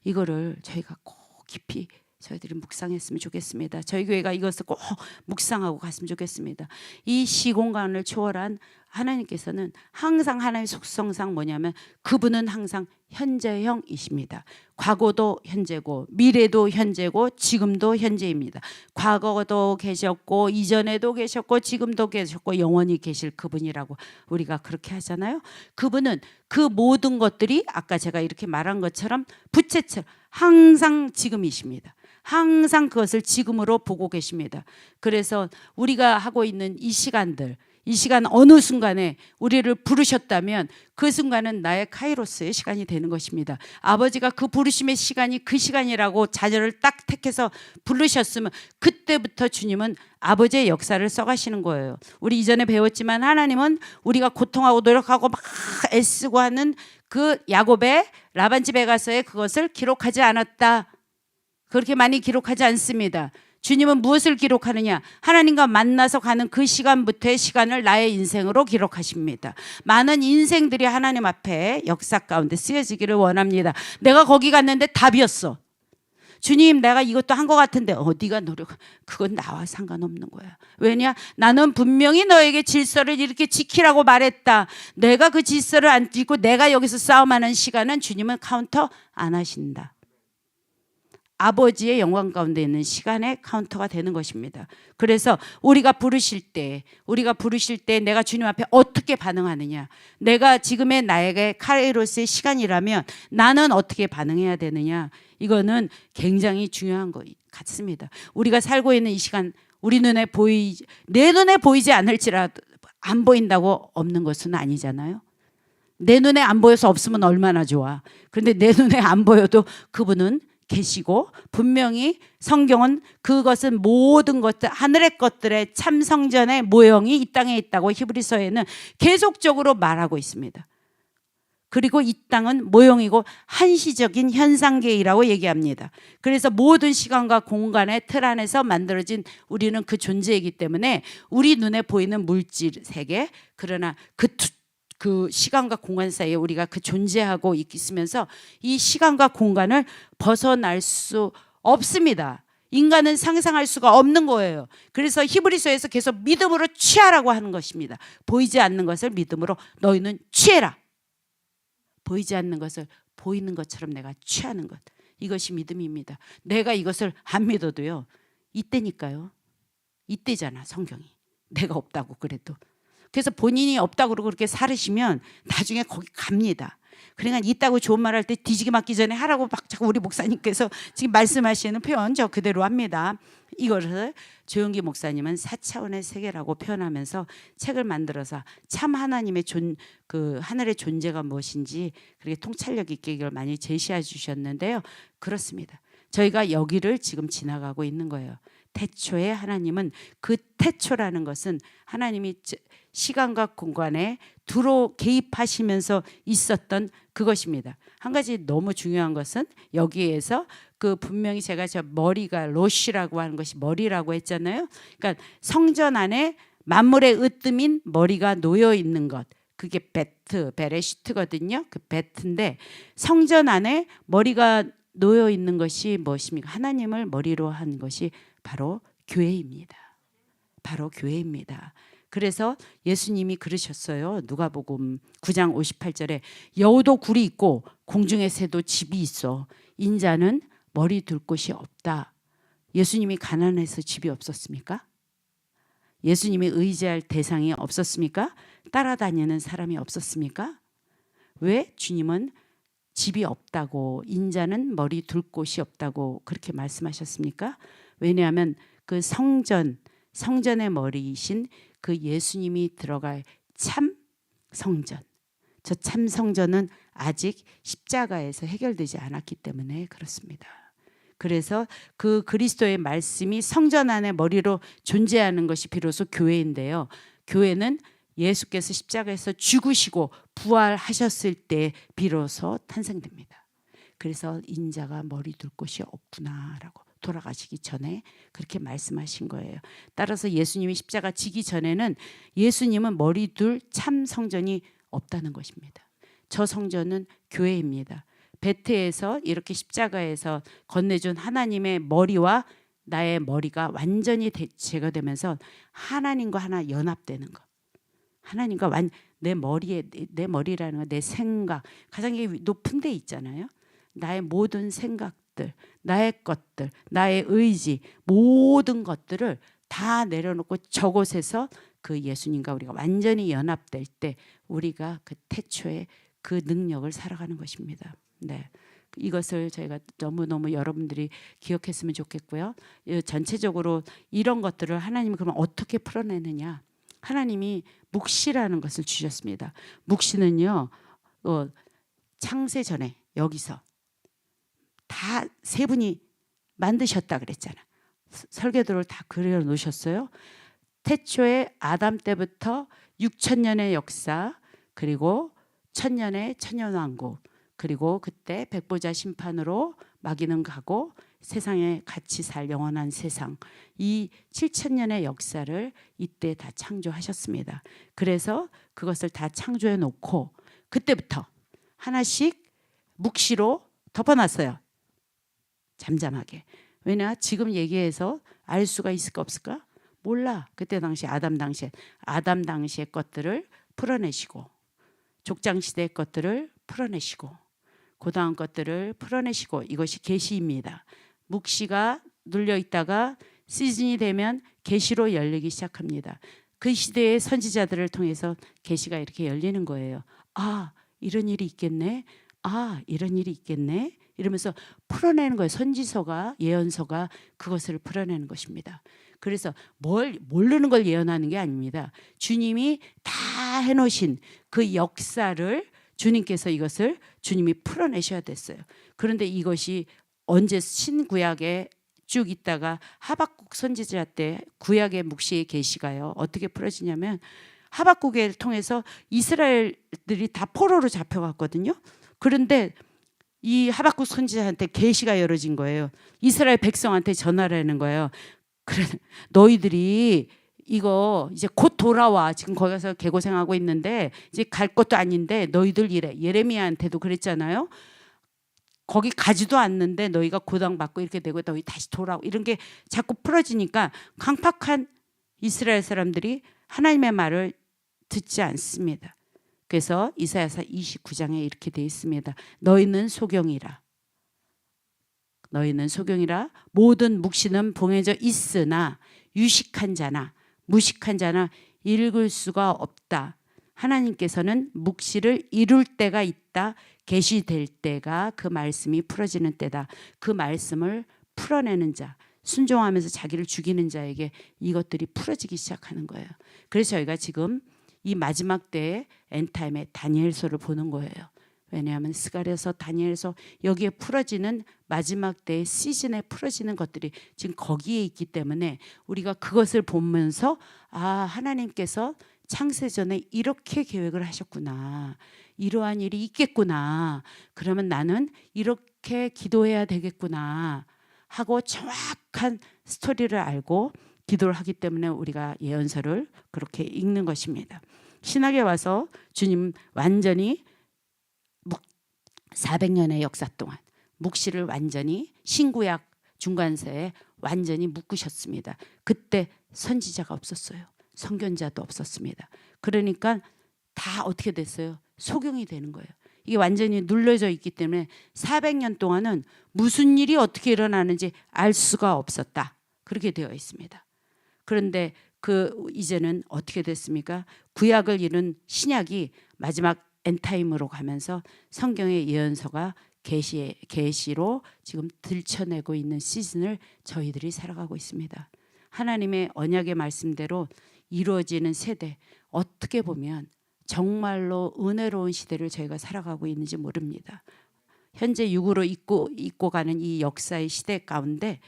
이거를 저희가 꼭 깊이 저희들이 묵상했으면 좋겠습니다. 저희 교회가 이것을 꼭 묵상하고 갔으면 좋겠습니다. 이 시공간을 초월한 하나님께서는 항상 하나님의 속성상 뭐냐면 그분은 항상 현재형이십니다. 과거도 현재고 미래도 현재고 지금도 현재입니다. 과거도 계셨고 이전에도 계셨고 지금도 계셨고 영원히 계실 그분이라고 우리가 그렇게 하잖아요. 그분은 그 모든 것들이 아까 제가 이렇게 말한 것처럼 부채처럼 항상 지금이십니다. 항상 그것을 지금으로 보고 계십니다. 그래서 우리가 하고 있는 이 시간들 이 시간 어느 순간에 우리를 부르셨다면 그 순간은 나의 카이로스의 시간이 되는 것입니다. 아버지가 그 부르심의 시간이 그 시간이라고 자녀를 딱 택해서 부르셨으면 그때부터 주님은 아버지의 역사를 써가시는 거예요. 우리 이전에 배웠지만 하나님은 우리가 고통하고 노력하고 막 애쓰고 하는 그 야곱의 라반 집에 가서의 그것을 기록하지 않았다. 그렇게 많이 기록하지 않습니다. 주님은 무엇을 기록하느냐? 하나님과 만나서 가는 그 시간부터의 시간을 나의 인생으로 기록하십니다. 많은 인생들이 하나님 앞에 역사 가운데 쓰여지기를 원합니다. 내가 거기 갔는데 답이었어. 주님 내가 이것도 한 것 같은데 네가 노력 그건 나와 상관없는 거야. 왜냐? 나는 분명히 너에게 질서를 이렇게 지키라고 말했다. 내가 그 질서를 안 지키고 내가 여기서 싸움하는 시간은 주님은 카운터 안 하신다. 아버지의 영광 가운데 있는 시간의 카운터가 되는 것입니다. 그래서 우리가 부르실 때 내가 주님 앞에 어떻게 반응하느냐, 내가 지금의 나에게 카이로스의 시간이라면 나는 어떻게 반응해야 되느냐, 이거는 굉장히 중요한 것 같습니다. 우리가 살고 있는 이 시간 내 눈에 보이지 않을지라도 안 보인다고 없는 것은 아니잖아요. 내 눈에 안 보여서 없으면 얼마나 좋아. 그런데 내 눈에 안 보여도 그분은 계시고, 분명히 성경은 그것은 모든 것들, 하늘의 것들의 참 성전의 모형이 이 땅에 있다고 히브리서에는 계속적으로 말하고 있습니다. 그리고 이 땅은 모형이고 한시적인 현상계이라고 얘기합니다. 그래서 모든 시간과 공간의 틀 안에서 만들어진 우리는 그 존재이기 때문에 우리 눈에 보이는 물질 세계, 그러나 그 시간과 공간 사이에 우리가 그 존재하고 있으면서 이 시간과 공간을 벗어날 수 없습니다. 인간은 상상할 수가 없는 거예요. 그래서 히브리서에서 계속 믿음으로 취하라고 하는 것입니다. 보이지 않는 것을 믿음으로 너희는 취해라. 보이지 않는 것을 보이는 것처럼 내가 취하는 것, 이것이 믿음입니다. 내가 이것을 안 믿어도요, 이때니까요. 이때잖아, 성경이. 내가 없다고 그래도. 그래서 본인이 없다고 그렇게 살으시면 나중에 거기 갑니다. 그러니까 있다고 좋은 말 할 때 뒤지게 맞기 전에 하라고 막 자꾸 우리 목사님께서 지금 말씀하시는 표현 저 그대로 합니다. 이것을 조영기 목사님은 4차원의 세계라고 표현하면서 책을 만들어서 참 하나님의 그 하늘의 존재가 무엇인지 그렇게 통찰력 있게 이걸 많이 제시해 주셨는데요. 그렇습니다. 저희가 여기를 지금 지나가고 있는 거예요. 태초에 하나님은, 그 태초라는 것은 하나님이 시간과 공간에 두루 개입하시면서 있었던 그것입니다. 한 가지 너무 중요한 것은 여기에서 그 분명히 제가 머리가 로시라고 하는 것이 머리라고 했잖아요. 그러니까 성전 안에 만물의 으뜸인 머리가 놓여 있는 것, 그게 베레시트거든요. 그 베트인데 성전 안에 머리가 놓여 있는 것이 무엇입니까? 하나님을 머리로 한 것이 바로 교회입니다. 바로 교회입니다. 그래서 예수님이 그러셨어요. 누가복음 9장 58절에 여우도 굴이 있고 공중의 새도 집이 있어 인자는 머리 둘 곳이 없다. 예수님이 가난해서 집이 없었습니까? 예수님이 의지할 대상이 없었습니까? 따라다니는 사람이 없었습니까? 왜 주님은 집이 없다고, 인자는 머리 둘 곳이 없다고 그렇게 말씀하셨습니까? 왜냐하면 그 성전의 머리이신 그 예수님이 들어갈 참 성전, 저 참 성전은 아직 십자가에서 해결되지 않았기 때문에 그렇습니다. 그래서 그 그리스도의 말씀이 성전 안에 머리로 존재하는 것이 비로소 교회인데요. 교회는 예수께서 십자가에서 죽으시고 부활하셨을 때 비로소 탄생됩니다. 그래서 인자가 머리 둘 곳이 없구나라고 돌아가시기 전에 그렇게 말씀하신 거예요. 따라서 예수님이 십자가 지기 전에는 예수님은 머리 둘 참 성전이 없다는 것입니다. 저 성전은 교회입니다. 베트에서 이렇게 십자가에서 건네준 하나님의 머리와 나의 머리가 완전히 제거되면서 하나님과 하나 연합되는 것. 하나님과 내 머리라는 건 내 생각, 가장 높은 데 있잖아요. 나의 모든 생각들, 나의 것들, 나의 의지, 모든 것들을 다 내려놓고 저곳에서 그 예수님과 우리가 완전히 연합될 때 우리가 그 태초의 그 능력을 살아가는 것입니다. 네. 이것을 저희가 너무너무 여러분들이 기억했으면 좋겠고요. 전체적으로 이런 것들을 하나님이 그러면 어떻게 풀어내느냐. 하나님이 묵시라는 것을 주셨습니다. 묵시는요, 창세 전에 여기서 다 세 분이 만드셨다 그랬잖아. 설계도를 다 그려 놓으셨어요. 태초에 아담 때부터 6,000년의 역사, 그리고 1,000년의 천년왕국, 그리고 그때 백보자 심판으로 마귀는 가고 세상에 같이 살 영원한 세상, 이 7,000년의 역사를 이때 다 창조하셨습니다. 그래서 그것을 다 창조해 놓고 그때부터 하나씩 묵시로 덮어놨어요. 잠잠하게. 왜냐? 지금 얘기해서 알 수가 있을까 없을까? 몰라. 그때 당시 아담 당시의 것들을 풀어내시고, 족장시대의 것들을 풀어내시고, 그 다음 것들을 풀어내시고, 이것이 계시입니다. 묵시가 눌려 있다가 시즌이 되면 계시로 열리기 시작합니다. 그 시대의 선지자들을 통해서 계시가 이렇게 열리는 거예요. 아, 이런 일이 있겠네. 아, 이런 일이 있겠네. 이러면서 풀어내는 거예요. 선지서가, 예언서가 그것을 풀어내는 것입니다. 그래서 뭘 모르는 걸 예언하는 게 아닙니다. 주님이 다 해놓으신 그 역사를 주님께서 이것을 주님이 풀어내셔야 됐어요. 그런데 이것이 언제 신구약에 쭉 있다가 하박국 선지자 때 구약의 묵시의 계시가요 어떻게 풀어지냐면 하박국을 통해서 이스라엘들이 다 포로로 잡혀갔거든요. 그런데 이 하박국 선지자한테 계시가 열어진 거예요. 이스라엘 백성한테 전화를 하는 거예요. 그래, 너희들이 이거 이제 곧 돌아와. 지금 거기 가서 개고생하고 있는데 이제 갈 것도 아닌데 너희들 이래. 예레미야한테도 그랬잖아요. 거기 가지도 않는데 너희가 고당받고 이렇게 되고 너희 다시 돌아오고 이런 게 자꾸 풀어지니까 강팍한 이스라엘 사람들이 하나님의 말을 듣지 않습니다. 그래서 이사야서 29장에 이렇게 되어 있습니다. 너희는 소경이라. 너희는 소경이라. 모든 묵시는 봉해져 있으나 유식한 자나 무식한 자나 읽을 수가 없다. 하나님께서는 묵시를 이룰 때가 있다. 계시될 때가 그 말씀이 풀어지는 때다. 그 말씀을 풀어내는 자, 순종하면서 자기를 죽이는 자에게 이것들이 풀어지기 시작하는 거예요. 그래서 저희가 지금 이 마지막 때에 엔타임의 다니엘서를 보는 거예요. 왜냐하면 스가랴서, 다니엘서 여기에 풀어지는 마지막 때의 시즌에 풀어지는 것들이 지금 거기에 있기 때문에 우리가 그것을 보면서 아, 하나님께서 창세전에 이렇게 계획을 하셨구나. 이러한 일이 있겠구나. 그러면 나는 이렇게 기도해야 되겠구나 하고 정확한 스토리를 알고 기도를 하기 때문에 우리가 예언서를 그렇게 읽는 것입니다. 신학에 와서 주님 완전히 400년의 역사 동안 묵시를 완전히 신구약 중간세에 완전히 묶으셨습니다. 그때 선지자가 없었어요. 선견자도 없었습니다. 그러니까 다 어떻게 됐어요? 소경이 되는 거예요. 이게 완전히 눌러져 있기 때문에 400년 동안은 무슨 일이 어떻게 일어나는지 알 수가 없었다. 그렇게 되어 있습니다. 그런데 이제는 어떻게 됐습니까? 구약을 이룬 신약이 마지막 엔타임으로 가면서 성경의 예언서가 계시로 지금 들춰내고 있는 시즌을 저희들이 살아가고 있습니다. 하나님의 언약의 말씀대로 이루어지는 세대, 어떻게 보면 정말로 은혜로운 시대를 저희가 살아가고 있는지 모릅니다. 현재 육으로 잊고 가는 이 역사의 시대 가운데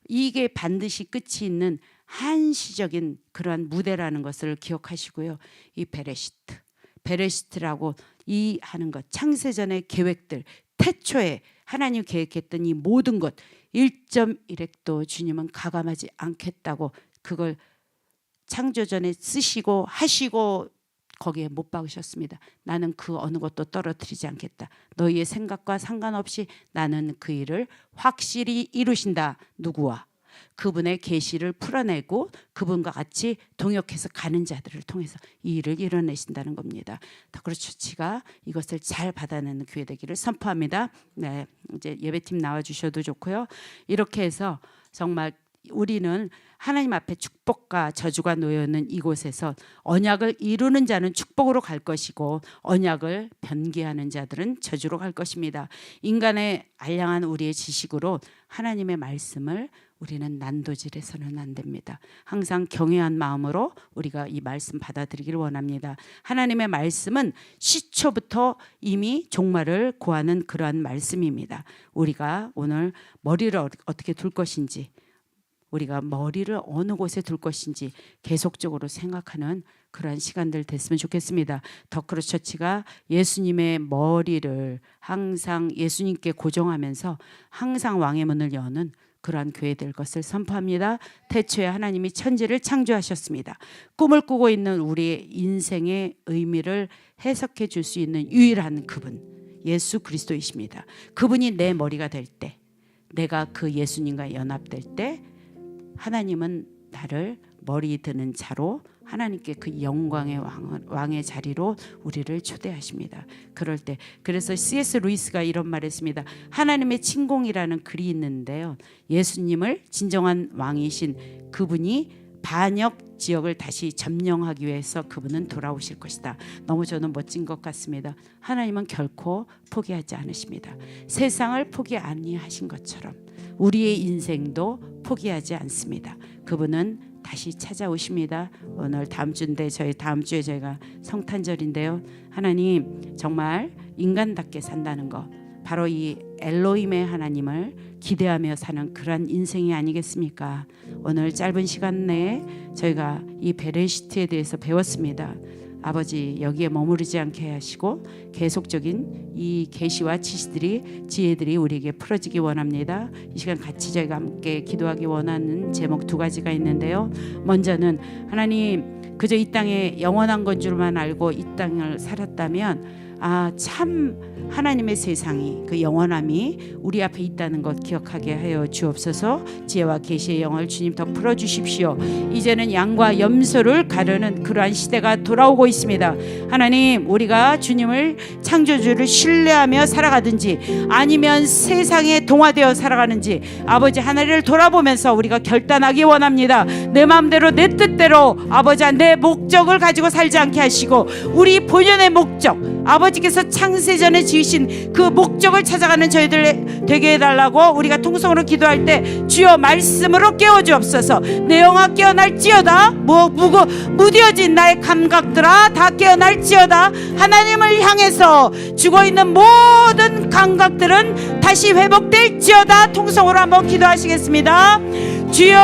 이게 반드시 끝이 있는 한시적인 그러한 무대라는 것을 기억하시고요. 이 베레시트라고 이 하는 것, 창세전의 계획들, 태초에 하나님 계획했던 이 모든 것 1.1획도 주님은 가감하지 않겠다고 그걸 창조전에 쓰시고 하시고 거기에 못 박으셨습니다. 나는 그 어느 것도 떨어뜨리지 않겠다. 너희의 생각과 상관없이 나는 그 일을 확실히 이루신다. 누구와? 그분의 계시를 풀어내고 그분과 같이 동역해서 가는 자들을 통해서 이 일을 이뤄내신다는 겁니다. 더그로 처치가 이것을 잘 받아내는 교회 되기를 선포합니다. 네, 이제 예배팀 나와주셔도 좋고요. 이렇게 해서 정말 우리는 하나님 앞에 축복과 저주가 놓여 있는 이곳에서 언약을 이루는 자는 축복으로 갈 것이고 언약을 변개하는 자들은 저주로 갈 것입니다. 인간의 알량한 우리의 지식으로 하나님의 말씀을 우리는 난도질해서는 안 됩니다. 항상 경외한 마음으로 우리가 이 말씀 받아들이기를 원합니다. 하나님의 말씀은 시초부터 이미 종말을 구하는 그러한 말씀입니다. 우리가 오늘 머리를 어떻게 둘 것인지, 우리가 머리를 어느 곳에 둘 것인지 계속적으로 생각하는 그러한 시간들 됐으면 좋겠습니다. 더크로 처치가 예수님의 머리를 항상 예수님께 고정하면서 항상 왕의 문을 여는 그러한 교회 될 것을 선포합니다. 태초에 하나님이 천지를 창조하셨습니다. 꿈을 꾸고 있는 우리의 인생의 의미를 해석해 줄 수 있는 유일한 그분 예수 그리스도이십니다. 그분이 내 머리가 될 때, 내가 그 예수님과 연합될 때 하나님은 나를 머리 드는 자로 하나님께 그 영광의 왕의 자리로 우리를 초대하십니다. 그럴 때 그래서 C.S. 루이스가 이런 말했습니다. 하나님의 침공이라는 글이 있는데요, 예수님을 진정한 왕이신 그분이 반역 지역을 다시 점령하기 위해서 그분은 돌아오실 것이다. 너무 저는 멋진 것 같습니다. 하나님은 결코 포기하지 않으십니다. 세상을 포기 아니하신 것처럼 우리의 인생도 포기하지 않습니다. 그분은 다시 찾아오십니다. 오늘 다음 주인데 다음 주에 저희가 성탄절인데요. 하나님 정말 인간답게 산다는 것, 바로 이 엘로힘의 하나님을 기대하며 사는 그러한 인생이 아니겠습니까? 오늘 짧은 시간 내에 저희가 이 베레시트에 대해서 배웠습니다. 아버지 여기에 머무르지 않게 하시고 계속적인 이 계시와 지혜들이 우리에게 풀어지기 원합니다. 이 시간 같이 저희가 함께 기도하기 원하는 제목 두 가지가 있는데요. 먼저는 하나님 그저 이 땅에 영원한 건 줄만 알고 이 땅을 살았다면 참 하나님의 세상이 그 영원함이 우리 앞에 있다는 것 기억하게 하여 주옵소서. 지혜와 계시의 영을 주님 더 풀어주십시오. 이제는 양과 염소를 가르는 그러한 시대가 돌아오고 있습니다. 하나님 우리가 주님을 창조주를 신뢰하며 살아가든지 아니면 세상에 동화되어 살아가는지 아버지 하나님을 돌아보면서 우리가 결단하기 원합니다. 내 마음대로 내 뜻대로 아버지 내 목적을 가지고 살지 않게 하시고 우리 본연의 목적 아버지께서 창세전에 지으신 그 목적을 찾아가는 저희들 되게 해달라고 우리가 통성으로 기도할 때 주여 말씀으로 깨워주옵소서. 내 영아 깨어날지어다. 무뎌진 나의 감각들아 다 깨어날지어다. 하나님을 향해서 죽어있는 모든 감각들은 다시 회복될지어다. 통성으로 한번 기도하시겠습니다. 주여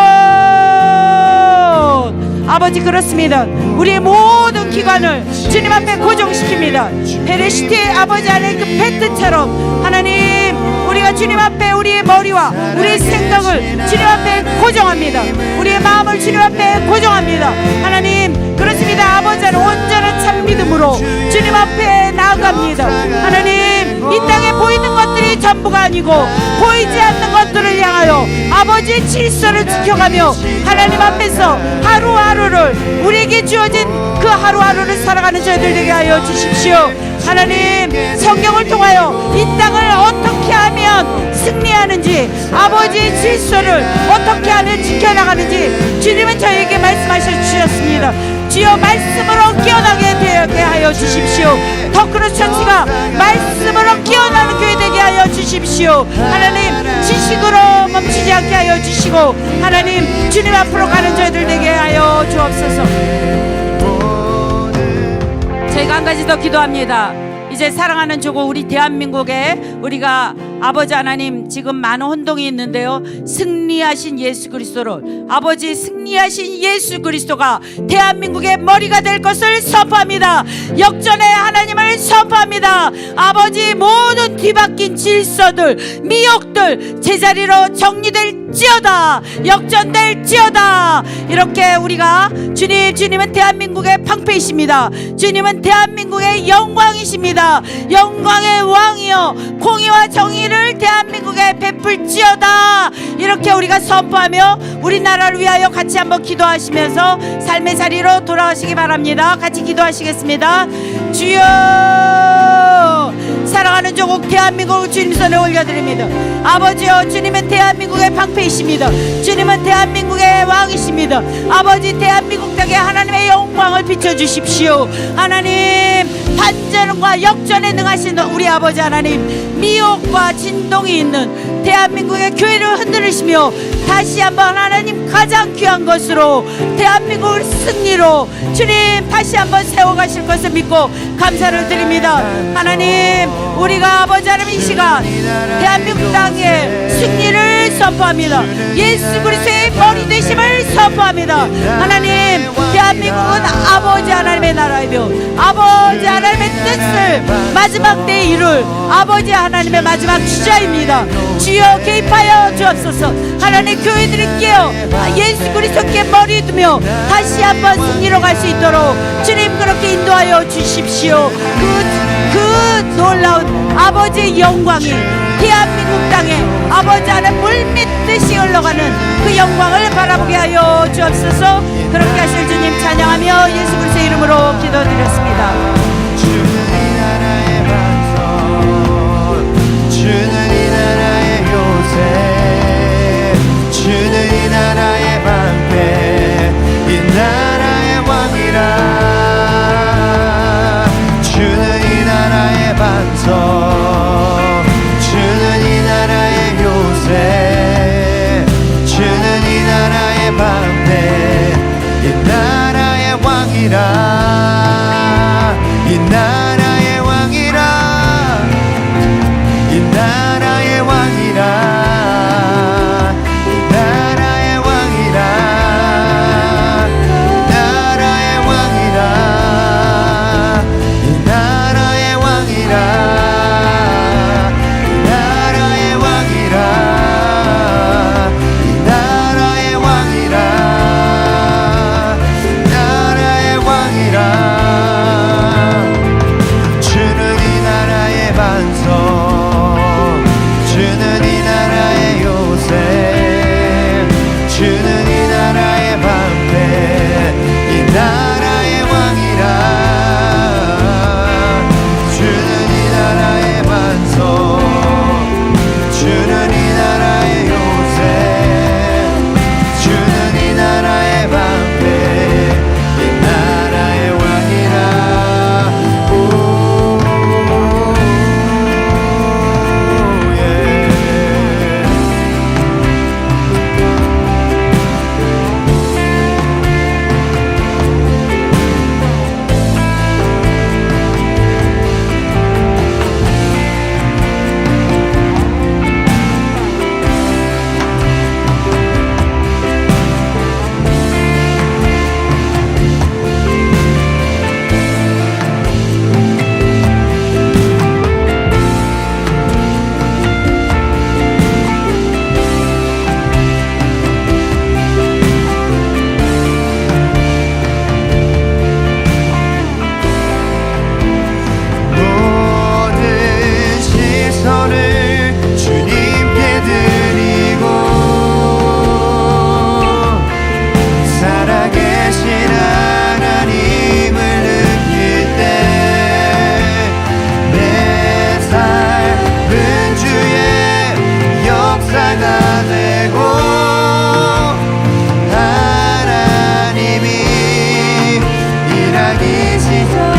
아버지 그렇습니다. 우리의 모든 기관을 주님 앞에 고정시킵니다. 베레시트의 아버지 안에 그 패트처럼 하나님 우리가 주님 앞에 우리의 머리와 우리의 생각을 주님 앞에 고정합니다. 우리의 마음을 주님 앞에 고정합니다. 하나님 그렇습니다. 아버지는 온전한 참 믿음으로 주님 앞에 나아갑니다. 하나님 이 땅에 보이는 것들이 전부가 아니고 보이지 않는 것들을 향하여 아버지의 질서를 지켜가며 하나님 앞에서 하루하루를 우리에게 주어진 그 하루하루를 살아가는 저희들 되게 하여 주십시오. 하나님 성경을 통하여 이 땅을 어떻게 하면 승리하는지 아버지의 질서를 어떻게 하면 지켜나가는지 주님은 저에게 말씀하셔 주셨습니다. 주여 말씀으로 깨어나게 되게 하여 주십시오. 더크로스 처치가 말씀으로 깨어나는 교회 되게 하여 주십시오. 하나님 지식으로 멈추지 않게 하여 주시고 하나님 주님 앞으로 가는 저희들 되게 하여 주옵소서. 저희가 한 가지 더 기도합니다. 이제 사랑하는 조국 우리 대한민국에 우리가 아버지 하나님 지금 많은 혼동이 있는데요, 승리하신 예수 그리스도로 아버지 승리하신 예수 그리스도가 대한민국의 머리가 될 것을 선포합니다. 역전의 하나님을 선포합니다. 아버지 모든 뒤바뀐 질서들 미혹들 제자리로 정리될지어다. 역전될지어다. 이렇게 우리가 주님은 대한민국의 방패이십니다. 주님은 대한민국의 영광이십니다. 영광의 왕이여 공의와 정의를 대한민국에 베풀지어다. 이렇게 우리가 선포하며 우리나라를 위하여 같이 한번 기도하시면서 삶의 자리로 돌아가시기 바랍니다. 같이 기도하시겠습니다. 주여 사랑하는 조국 대한민국을 주님 손에 올려드립니다. 아버지여 주님은 대한민국의 방패이십니다. 주님은 대한민국의 왕이십니다. 아버지 대한민국 땅에 하나님의 영광을 비춰주십시오. 하나님 반전과 역전에 능하신 우리 아버지 하나님 미혹과 진동이 있는 대한민국의 교회를 흔들으시며 다시 한번 하나님 가장 귀한 것으로 대한민국을 승리로 주님 다시 한번 세워가실 것을 믿고 감사를 드립니다. 하나님 우리가 아버지 하나님 이 시간 대한민국 땅에 승리를 선포합니다. 예수 그리스도의 머리 되심을 선포합니다. 하나님 대한민국은 아버지 하나님의 나라이며 아버지 하나님의 뜻을 마지막 때에 이룰 아버지 하나님의 마지막 주자입니다. 주여 개입하여 주옵소서. 하나님 교회들이 깨어 예수 그리스도께 머리 두며 다시 한번 승리로 갈 수 있도록 주님 그렇게 인도하여 주십시오. 그 놀라운 아버지의 영광이 대한민국 땅에 아버지 안에 물밀듯이 흘러가는 그 영광을 바라보게 하여 주옵소서. 그렇게 하실 주님 찬양하며 이름으로 기도드렸습니다. 주는 이 나라의 반석, 주는 이 나라의 요새, 주는 이 나라의 방패, 이 나라의 왕이라. 주는 이 나라의 반석, 주는 이 나라의 요새, 주는 이 나라의 방패, 이 나라의 왕이라. 이 나라의 왕이라. 이 나라의 왕이라. 이 나라의 왕이라. 나라의 왕이라. 이 나라의 왕이라. 이 나라의 왕이라. 이 나라의 왕이라. 나라의 왕이라. 주는 이 나라의 반석, 주는 이 나라의 요새, 주는 이 나라의 방패, 이 나라의 왕이라. 주는 이 나라의 반석, 주는 이 나라의 요새, 주는 이 나라의 방패, 이 나라의 왕이라. 오, 예. 모든 시선을 주님께 드리고 살아계신 하나님을 느낄 때 내 삶은 주의 역사가 되고 하나님이 일하기 시작